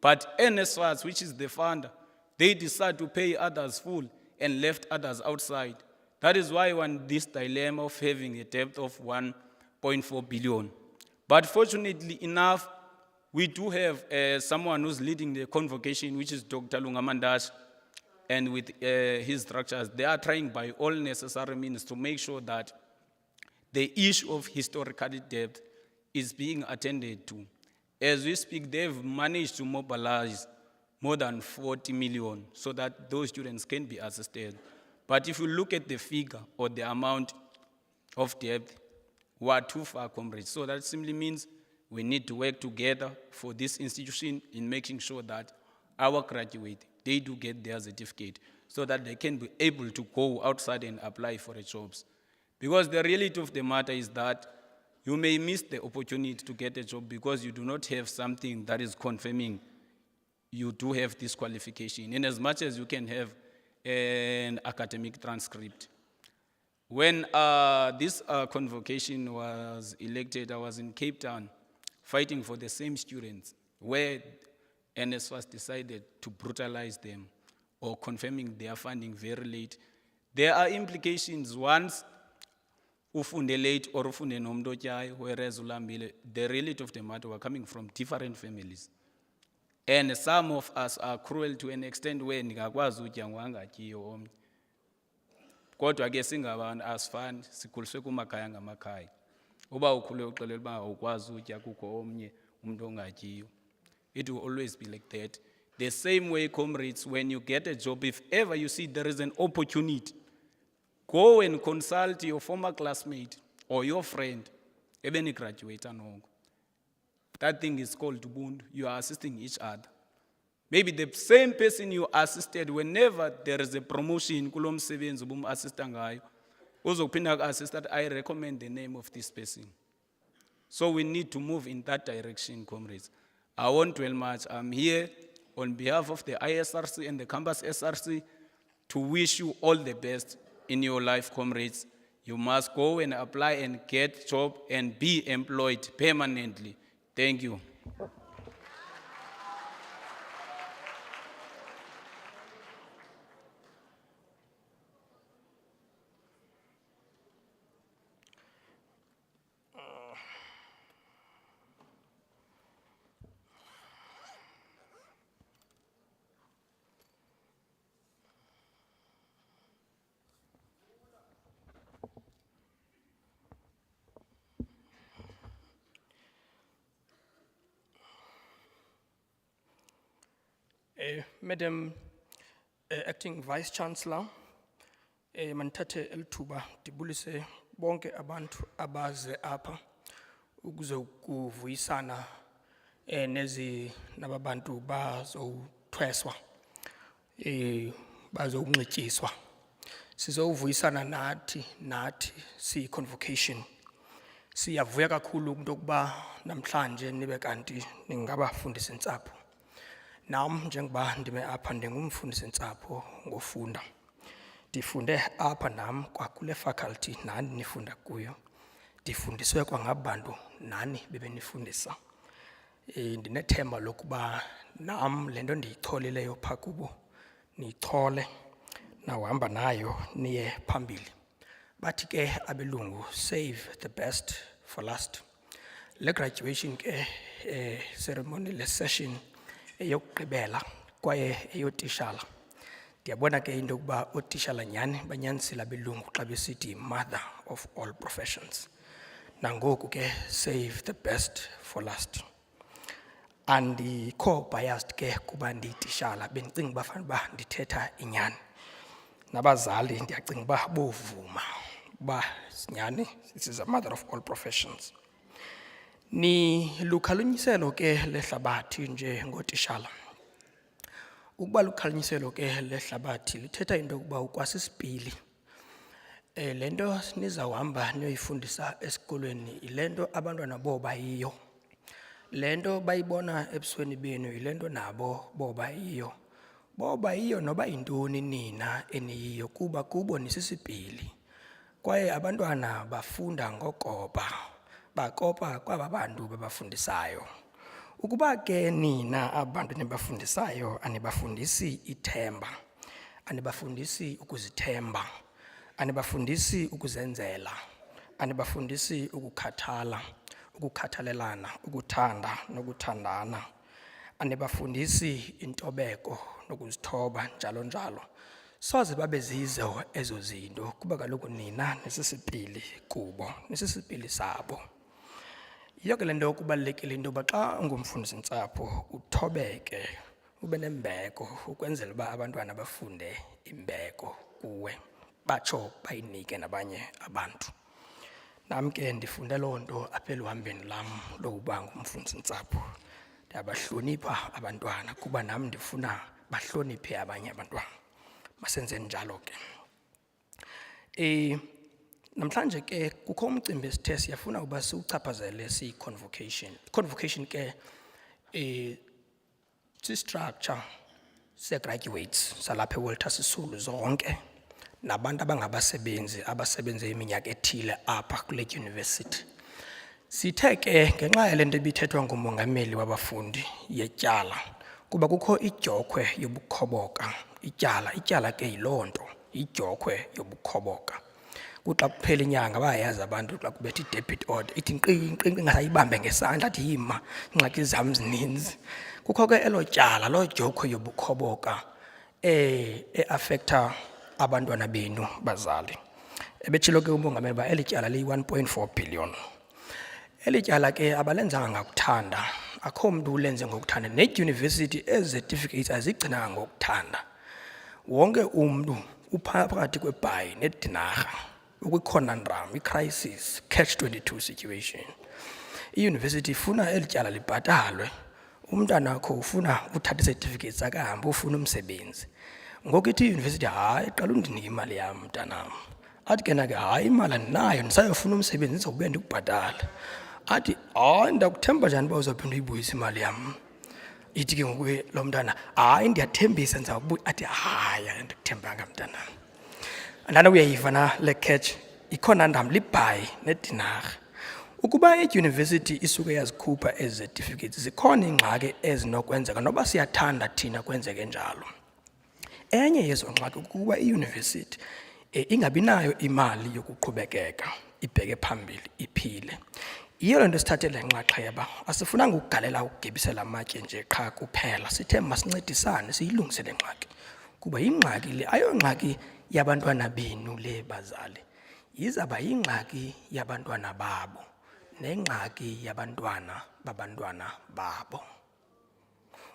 Speaker 6: But NSFAS, which is the funder, they decide to pay others full and left others outside. That is why we're in this dilemma of having a debt of 1.4 billion. But fortunately enough, we do have someone who's leading the convocation, which is Dr. Lungamandash, and with his structures, they are trying by all necessary means to make sure that the issue of historical debt is being attended to. As we speak, they've managed to mobilize more than 40 million so that those students can be assisted. But if you look at the figure or the amount of debt, we are too far, comrades. So that simply means we need to work together for this institution in making sure that our graduates, they do get their certificate so that they can be able to go outside and apply for the jobs. Because the reality of the matter is that you may miss the opportunity to get a job because you do not have something that is confirming you do have this qualification, in as much as you can have an academic transcript. When this convocation was elected, I was in Cape Town fighting for the same students, where NSFAS decided to brutalize them or confirming their funding very late. There are implications once ufunde late or ufunde nomntu otyayo, whereas ulambile. The reality of the matter, we're coming from different families. And some of us are cruel to an extent where ningakwazi utya ngowangatyiyo omnye. Kodwa ke singabantu asifani, sikhuliswe kumakhaya ngamakhaya. Uba ukhule uxelela uba awukwazi utya kukho omnye umuntu ongatyiyo. It will always be like that. The same way, comrades, when you get a job, if ever you see there is an opportunity, go and consult your former classmate or your friend, even a graduate. That thing is called Ubuntu. You are assisting each other. Maybe the same person you assisted whenever there is a promotion, kulom sebenzi ubum-assista ngayo, uzophinda ku-assist that I recommend the name of this person. So we need to move in that direction, comrades. I won't dwell much. I'm here on behalf of the ISRC and the campus SRC to wish you all the best in your life, comrades. You must go and apply and get a job and be employed permanently. Thank you.
Speaker 7: Madam Acting Vice Chancellor, manithathe elithuba ndibulise bonke abantu abaze apha ukuzokuvuyisana nababantu bazothweswa bazokunxityiswa. Sizovuyisana nathi siyi-convocation. Siyavuya kakhulu into yokuba namhlanje nibe kanti ningabafundisi ntsapho. Nam njengoba ndime apha ndingumfundisi ntsapho ngofunda. Ndifunde apha nam kwakule faculty nani nifunda kuyo. Ndifundiswe kwangabantu nani bebenifundisa. Ndinethemba lokuba nam le nto ndiyicholileyo phaa kubo niyichole nawuhamba nayo niye phambili. Bathi ke abelungu, save the best for last. Le graduation ke ceremony, le session eyokugqibela kwaye eyotishala. Ndiyabona ke into yokuba ootishala nyhani banyanisile abelungu xa besithi mother of all professions. Nangoku ke save the best for last. andikho biased ke kuba ndiyitishala bendicinga uba fanele uba ndithetha inyani. Nabazali ndiyacinga uba bovuma uba nyhani, this is a mother of all professions. Ni lukhalinyiselo ke lehlabathi nje ngotishala. Ukuba lukhalinyiselo ke lehlabathi lithetha into yokuba ukwasisipili. Lento nizawuhamba niyoyifundisa esikolweni ilento abantwana boba yiyo. Lento bayibona ebusweni benu ilento nabo boba yiyo. Boba yiyo noba intoni nina eniyiyo kuba kubo nisisipili. Kwaye abantwana bafunda ngokopa. Bakopa kwaba bantu babafundisayo. Ukuba ke nina abantu nibafundisayo anibafundisi ithemba, anibafundisi ukuzithemba, anibafundisi ukuzenzela, anibafundisi ukukhathala, ukukhathalelana, ukuthanda nokuthandana, anibafundisi intobeko nokuzithoba njalo njalo. Soze babe zizo ezo zinto kuba kaloku nina nisisipili kubo, nisisipili sabo. Yiyo ke le nto kubalulekile into yoba xa ungumfundisintsapho uthobeke, ube nembeko ukwenzela uba abantwana bafunde imbeko kuwe, batsho bayinike nabanye abantu. Nam ke ndifunde loo nto apha eluhambeni lam lokuba ngumfundisintsapho. Ndiyabahlonipha abantwana kuba nam ndifuna bahloniphe abanye abantwana. Masenzeni njalo ke. Namhlanje ke kukho umcimbi esithe siyafuna uba siwuchaphazele siyi-convocation. Convocation ke si-structure se-graduates salapha eWalter Sisulu zonke nabantu abangabasebenzi abasebenze iminyaka ethile apha kule university. Sithe ke ngenxa yale nto ibithethwa ngumongameli wabafundi yetyala kuba kukho ijokhwe yobukhoboka. Ityala ke yiloo nto, ijokhwe yobukhoboka. Kuxa kuphela inyanga bayayazi abantu xa kubetha i-debit order ithi nkqi ngasayibambe ngesandla athi yima ingxaki zam zininzi. Kukho ke elo tyala loo jokhwe yobukhoboka e-affecta abantwana benu bazali. Ebetshilo ke umongameli ba eli tyala liyi-1.4 billion. Eli tyala ke abalenzanga ngokuthanda, akho mntu ulenze ngokuthanda. Ne-university ezi-certificates azigcinanga ngokuthanda. Wonke umntu uphakathi kwebhayi nedinarha, ukwi-conundrum, i-crisis, catch-22 situation. I-university ifuna eli tyala libhatalwe. Umntana wakho ufuna uthatha i-certificates akahambe ufuna umsebenzi. Ngoku ithi i-university hayi qala undinike imali yam mntanam. Athi ke nake hayi imali andinayo ndisayofuna umsebenzi ndizawube ndikubhatala. Athi hayi ndakuthemba njani uba uzawuphinda uyibuyisa imali yam. Ithi ke ngoku lo mntana hayi ndiyathembisa ndizawubuya. Athi hayi andikuthembanga mntanam. Andana uyayiva na le catch, iconundrum libhayi nedinarha. Ukuba i-university isuke yazikhupha ezi certificates zikhona iingxaki ezinokwenzeka noba siyathanda thina kwenzeke njalo. Enye yezo ngxaki kukuba i-university ingabi nayo imali yokuqhubekeka ibheke phambili iphile. Yiyo le nto sithathe le nxaxheba, asifunanga ukugalela ukugibisela amatye nje qha kuphela. Sithe masincedisane siyilungise le ngxaki kuba yingxaki le ayongxaki yabantwana benu le bazali, izaba yingxaki yabantwana babo nengxaki yabantwana babantwana babo.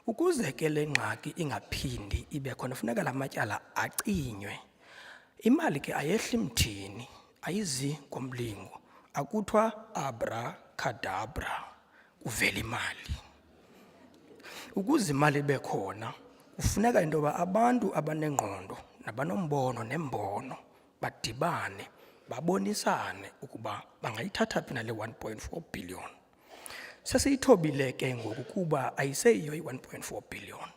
Speaker 7: Ukuze ke le ngxaki ingaphindi ibe khona funeka la matyala acinywe. Imali ke ayehli mthini, ayizi ngomlingo, akuthiwa abracadabra kuvela imali. Ukuze imali ibe khona kufuneka into yoba abantu abanengqondo nabanombono nembono badibane babonisane ukuba bangayithatha phi nale 1.4 billion. Sesiyithobile ke ngoku kuba ayiseyiyo i-1.4 billion,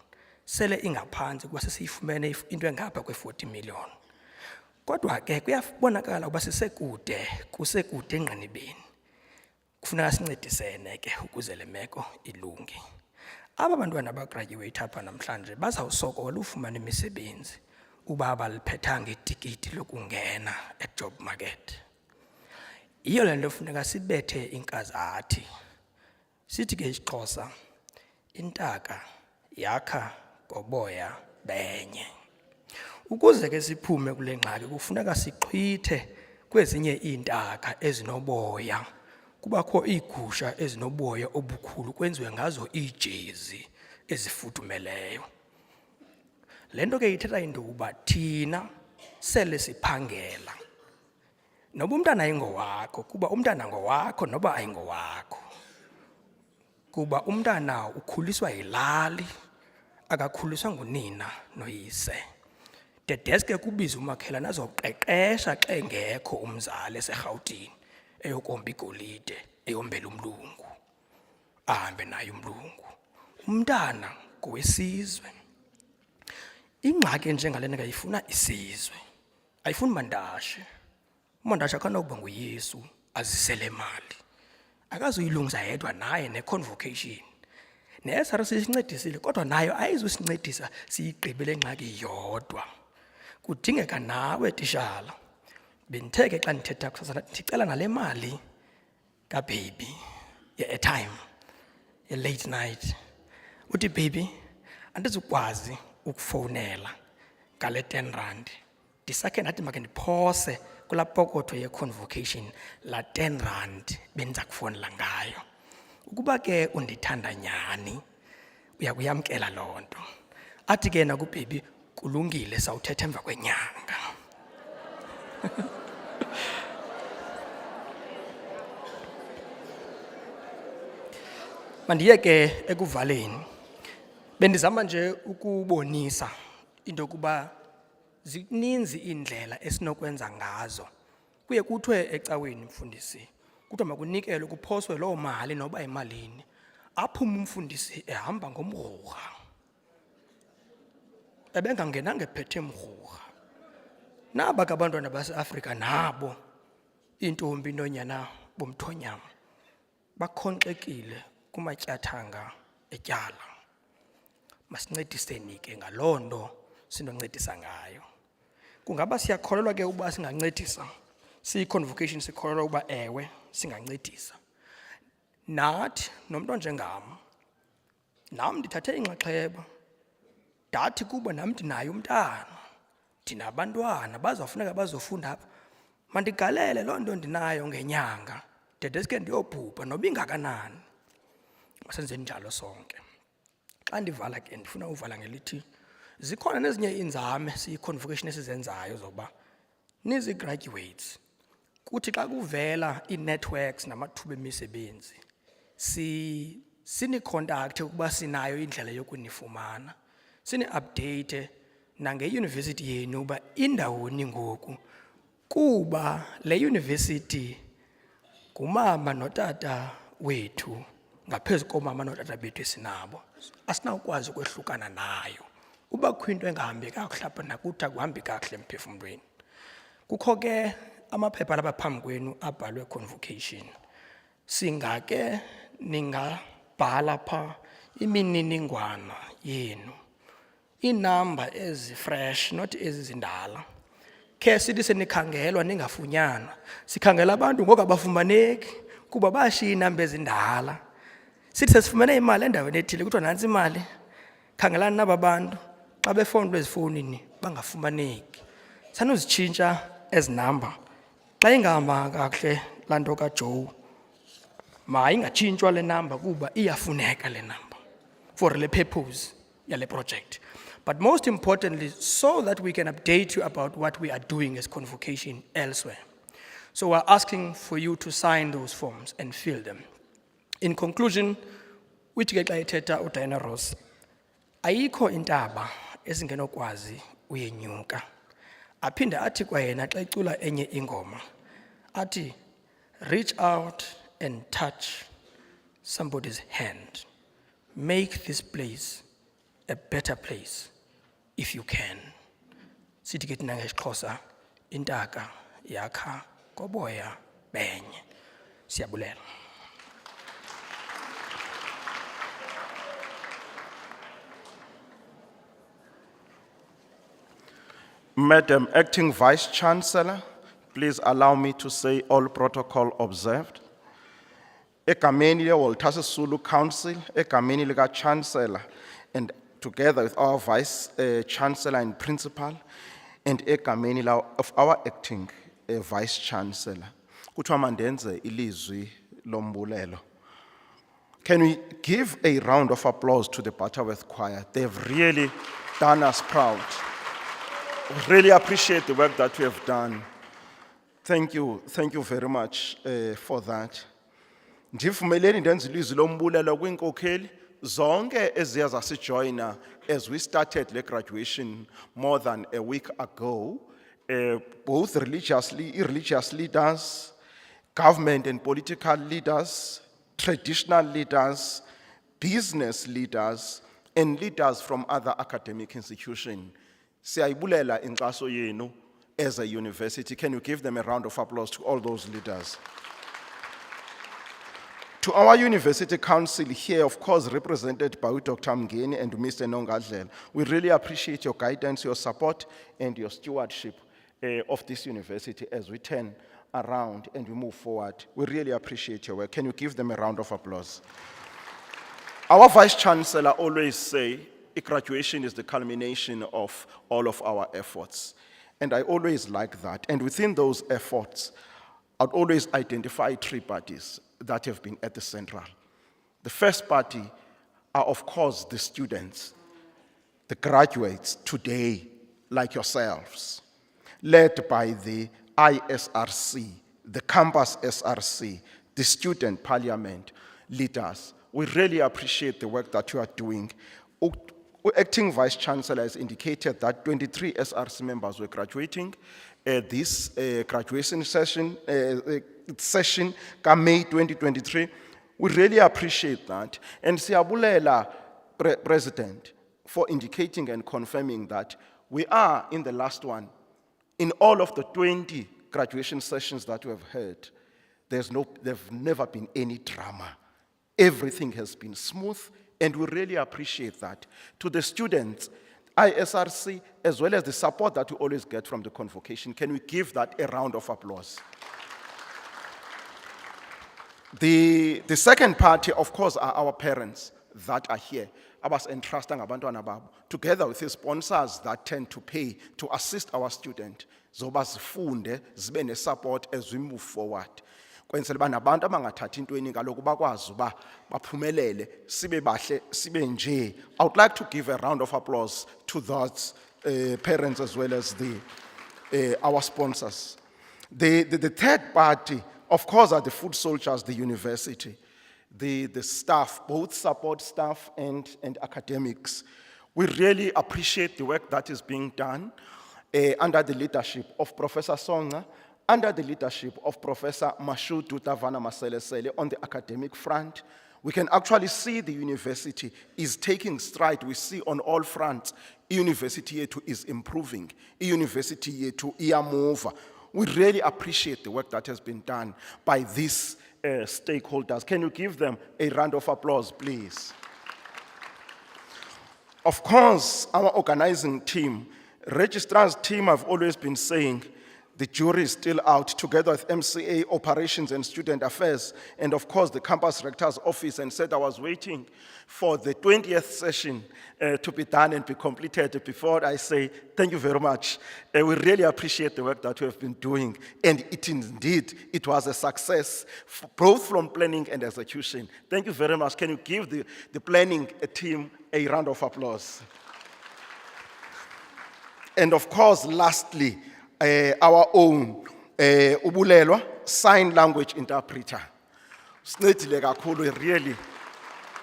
Speaker 7: sele ingaphantsi kuba sesiyifumene into engapha kwe-40 million. Kodwa ke kuyabonakala ukuba kusekude engqinibeni. Kufuneka sincedisene ke ukuze le meko ilunge. Aba bantwana abagraduate apha namhlanje bazawusokola ufumana imisebenzi uba baliphethanga itikiti lokungena e-job market. Yiyo le nto funeka sibethe inkazathi. Sithi ke isiXhosa, intaka yakha ngoboya benye. Ukuze ke siphume kule ngxaki kufuneka siqhwithe kwezinye iintaka ezinoboya kubakho iigusha ezinoboya obukhulu kwenziwe ngazo iijezi ezifudumeleyo. Le nto ke ithetha into yokuba thina sele siphangela. Noba umntana ayingowakho, kuba umntana ngowakho noba ayingowakho. Kuba umntana ukhuliswa yilali, akakhuliswa ngunina noyise. De deske kubiza umakhelwane azoqeqesha xa engekho umzali eseRhawutini eyokomba igolide eyombela umlungu. Ahambe naye umlungu. Umntana ngowesizwe. Ingxaki enjengalena kayifuna isizwe. Ayifuni mandashe. Umandashe akanokuba nguYesu azisele imali. Akazuyilungisa yedwa naye ne-convocation. Ne-SRC isincedisile kodwa nayo ayizusincedisa siyigqibele ngxaki yodwa. Kudingeka nawe tishala. Bendithe ke xa ndithetha kusasa ndicela nale mali kababy ye-airtime ye-late night. Uthi baby andizukwazi ukufowunela ngale 10 rand. Ndisakhe ndathi make ndiphose kulaa pokotho ye-convocation la 10 rand bendiza kufowunela ngayo. Ukuba ke undithanda nyani uyakuyamkela loo nto. Athi ke nakubaby kulungile sawuthetha emva kwenyanga. Mandiye ke ekuvaleni. Bendizama nje ukubonisa into yokuba zininzi iindlela esinokwenza ngazo. Kuye kuthiwe ecaweni mfundisi, kuthiwa makunikelwe kuphoswe loo mali noba imalini. Aphuma umfundisi ehamba ngomrhurha. Ebengangenanga ephethe mrhurha. Naba ke abantwana baseAfrika nabo intombi nonyana bomthonyama bakhonxekile kumatyathanga etyala. Masincediseni ke ngaloo nto sinoncedisa ngayo. Kungaba siyakholelwa ke ukuba singancedisa. Siyi-convocation sikholelwa ukuba ewe singancedisa. Nathi nomntu njengam, nam ndithathe inxaxheba. Ndathi kuba nam ndinayo umntana, ndinabantwana bazofuneka bazofunda apha. Mandigalele loo nto ndinayo ngenyanga de deske ndiyobhubha noba ingakanani. Masenzeni njalo sonke. Xa ndivala ke ndifuna uvala ngelithi zikhona nezinye iinzame siyi-convocation esizenzayo zoba nizi-graduates kuthi xa kuvela ii-networks namathuba emisebenzi sinikontakte ukuba sinayo indlela yokunifumana, sini-update nangeyunivesithi yenu uba indawoni ngoku, kuba le yunivesithi ngumama notata wethu ngaphezu komama notata bethu esinabo. Asinawukwazi ukwehlukana nayo. Uba kukho into engahambi kakuhle apha nakuthi akuhambi kakuhle emphefumlweni. Kukho ke amaphepha lapha phambi kwenu abhalwe convocation. Singake ningabhala pha imininingwana yenu. Iinamba ezi-fresh, not ezizindala. Khe sithi senikhangelwa ningafunyanwa. Sikhangela abantu ngoku abafumaneki kuba bashiya iinamba ezindala. Sithi sesifumene imali endaweni ethile kuthiwa nantsi imali. Khangelani naba bantu xa befowunelwa ezifowunini bangafumaneki. Sanuzitshintsha ezi namba. Xa ingahamba kakuhle laa nto kaJoe, mayingatshintshwa le namba kuba iyafuneka le namba for le purpose yale project. But most importantly, so that we can update you about what we are doing as convocation elsewhere. So we're asking for you to sign those forms and fill them. In conclusion, which ke xa ethetha uDiana Ross, ayikho intaba esingenokwazi uyenyuka. Aphinde athi kwayena xa icula enye ingoma, athi reach out and touch somebody's hand. Make this place a better place if you can. Sithi ke thina ngesiXhosa intaka yakha koboya benye. Siyabulela.
Speaker 3: Madam Acting Vice Chancellor, please allow me to say all protocol observed. Egameni le-Walter Sisulu Council, egameni lika-Chancellor, and together with our Vice Chancellor and Principal, and egameni of our Acting Vice Chancellor. Kuthiwa mandenze ilizwi lombulelo. Can we give a round of applause to the Butterworth Choir? They've really done us proud. We really appreciate the work that we have done. Thank you very much for that. Ndivumeleni ndenze ilizwi lombulelo kwinkokheli zonke eziya zasijoyina as we started the graduation more than a week ago, both religious leaders, government and political leaders, traditional leaders, business leaders, and leaders from other academic institutions. Siyayibulela inkxaso yenu as a university. Can you give them a round of applause to all those leaders? To our University Council here, of course, represented by Dr. Mngeni and Mr. Nongadlel, we really appreciate your guidance, your support, and your stewardship of this university as we turn around and we move forward. We really appreciate your work. Can you give them a round of applause? Our Vice-Chancellor always say, graduation is the culmination of all of our efforts. And I always like that. And within those efforts, I'd always identify three parties that have been at the central. The first party are, of course, the students, the graduates today, like yourselves, led by the ISRC, the campus SRC, the student parliament leaders. We really appreciate the work that you are doing. Acting Vice Chancellor has indicated that 23 SRC members were graduating this graduation session, May 2023. We really appreciate that. And siyabulela, President, for indicating and confirming that we are in the last one. In all of the 20 graduation sessions that we have heard, there's never been any drama. Everything has been smooth, and we really appreciate that. To the students, ISRC, as well as the support that we always get from the convocation, can we give that a round of applause? The second party, of course, are our parents that are here. Abas entrusting abantwana babo, together with the sponsors that tend to pay to assist our students. Zoba zifunde, zibe ne-support as we move forward. Kwenzela uba nabantu abangathathi intweni kaloku bakwazi uba baphumelele sibe bahle sibe nje. I would like to give a round of applause to those parents as well as our sponsors. The third party, of course, are the foot soldiers, the university, the staff, both support staff and academics. We really appreciate the work that is being done under the leadership of Professor Songa, under the leadership of Professor Mashudu Tavana Maselesele on the academic front. We can actually see the university is taking stride. We see on all fronts, university yetu is improving, university yetu iyamova. We really appreciate the work that has been done by these stakeholders. Can you give them a round of applause, please? Of course, our organizing team, registrar's team, have always been saying the jury is still out, together with MCA, Operations and Student Affairs, and of course the campus rector's office, and said I was waiting for the 20th session to be done and be completed before I say thank you very much. We really appreciate the work that you have been doing, and it was a success, both from planning and execution. Thank you very much. Can you give the planning team a round of applause? And of course, lastly, our own Ubulelwa sign language interpreter. Usnedile kakhulu, really.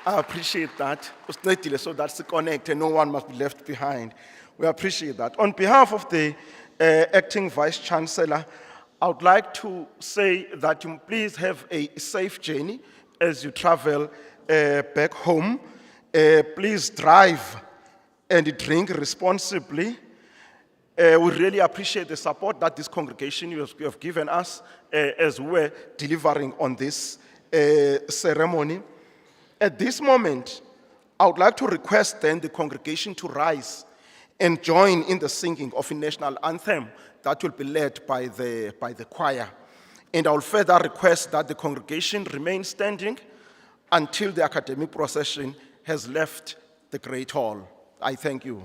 Speaker 3: I appreciate that. Usnedile so that's connected, no one must be left behind. We appreciate that. On behalf of the acting Vice Chancellor, I would like to say that you please have a safe journey as you travel back home. Please drive and drink responsibly. We really appreciate the support that this congregation you have given us as we're delivering on this ceremony. At this moment, I would like to request then the congregation to rise and join in the singing of a national anthem that will be led by the choir. And I will further request that the congregation remain standing until the academic procession has left the Great Hall. I thank you.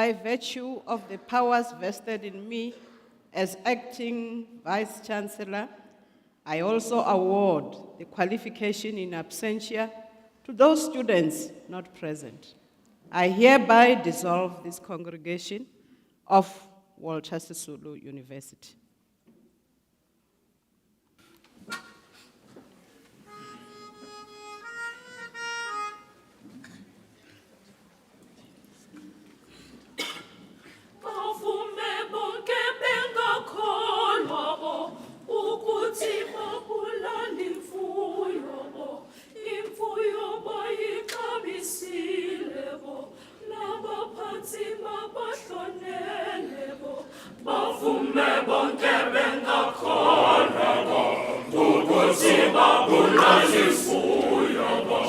Speaker 1: by virtue of the powers vested in me as acting Vice Chancellor, I also award the qualification in absentia to those students not present. I hereby dissolve this congregation of Walter Sisulu University.
Speaker 8: Bavume bonke bengakholwa bo, ukuthi babulala imfuyo bo, imfuyo bayixabisile bo, nabaphansi mabahlonele bo. Bavume bonke bengakholwa bo, ukuthi babulala imfuyo bo,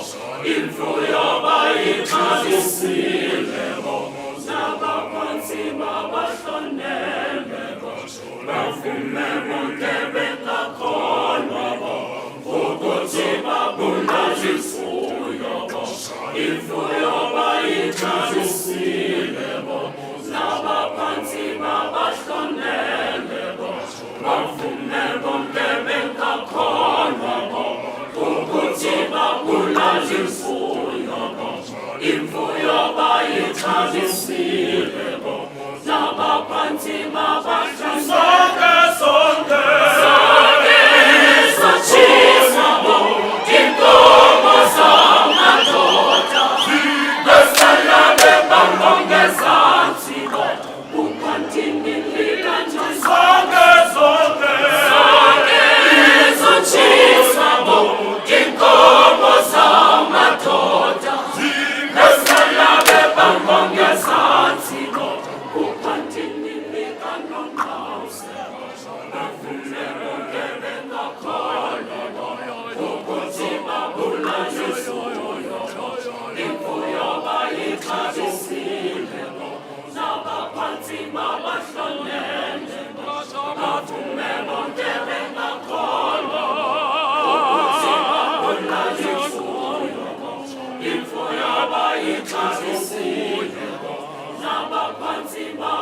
Speaker 8: imfuyo bayixabisile bo, nabaphansi mabahlonele bo. Bavume bonke bengakholwa bo, ukuthi babulala imfuyo bo, imfuyo bayixabisile bo, nabaphansi mabahlonele bo. Bavume bonke bengakholwa bo, ukuthi babulala imfuyo bo, imfuyo bayixabisile bo, nabaphansi mabahlonele. Sonke izotshisa bo, inkomo zamadoda, besala bebamba ngezansi bo, uphantini likanjani. Sonke izotshisa bo, inkomo zamadoda, besala bebamba ngezansi bo, uphantini likanongqawuse. Bavume bonke bengakholwa bo, ukuthi babulala imfuyo bo, imfuyo bayixabisile bo, nabaphansi mabahlonele bo. Bavume bonke bengakholwa bo, ukuthi babulala imfuyo bo, imfuyo bayixabisile bo, nabaphansi mabahlonele.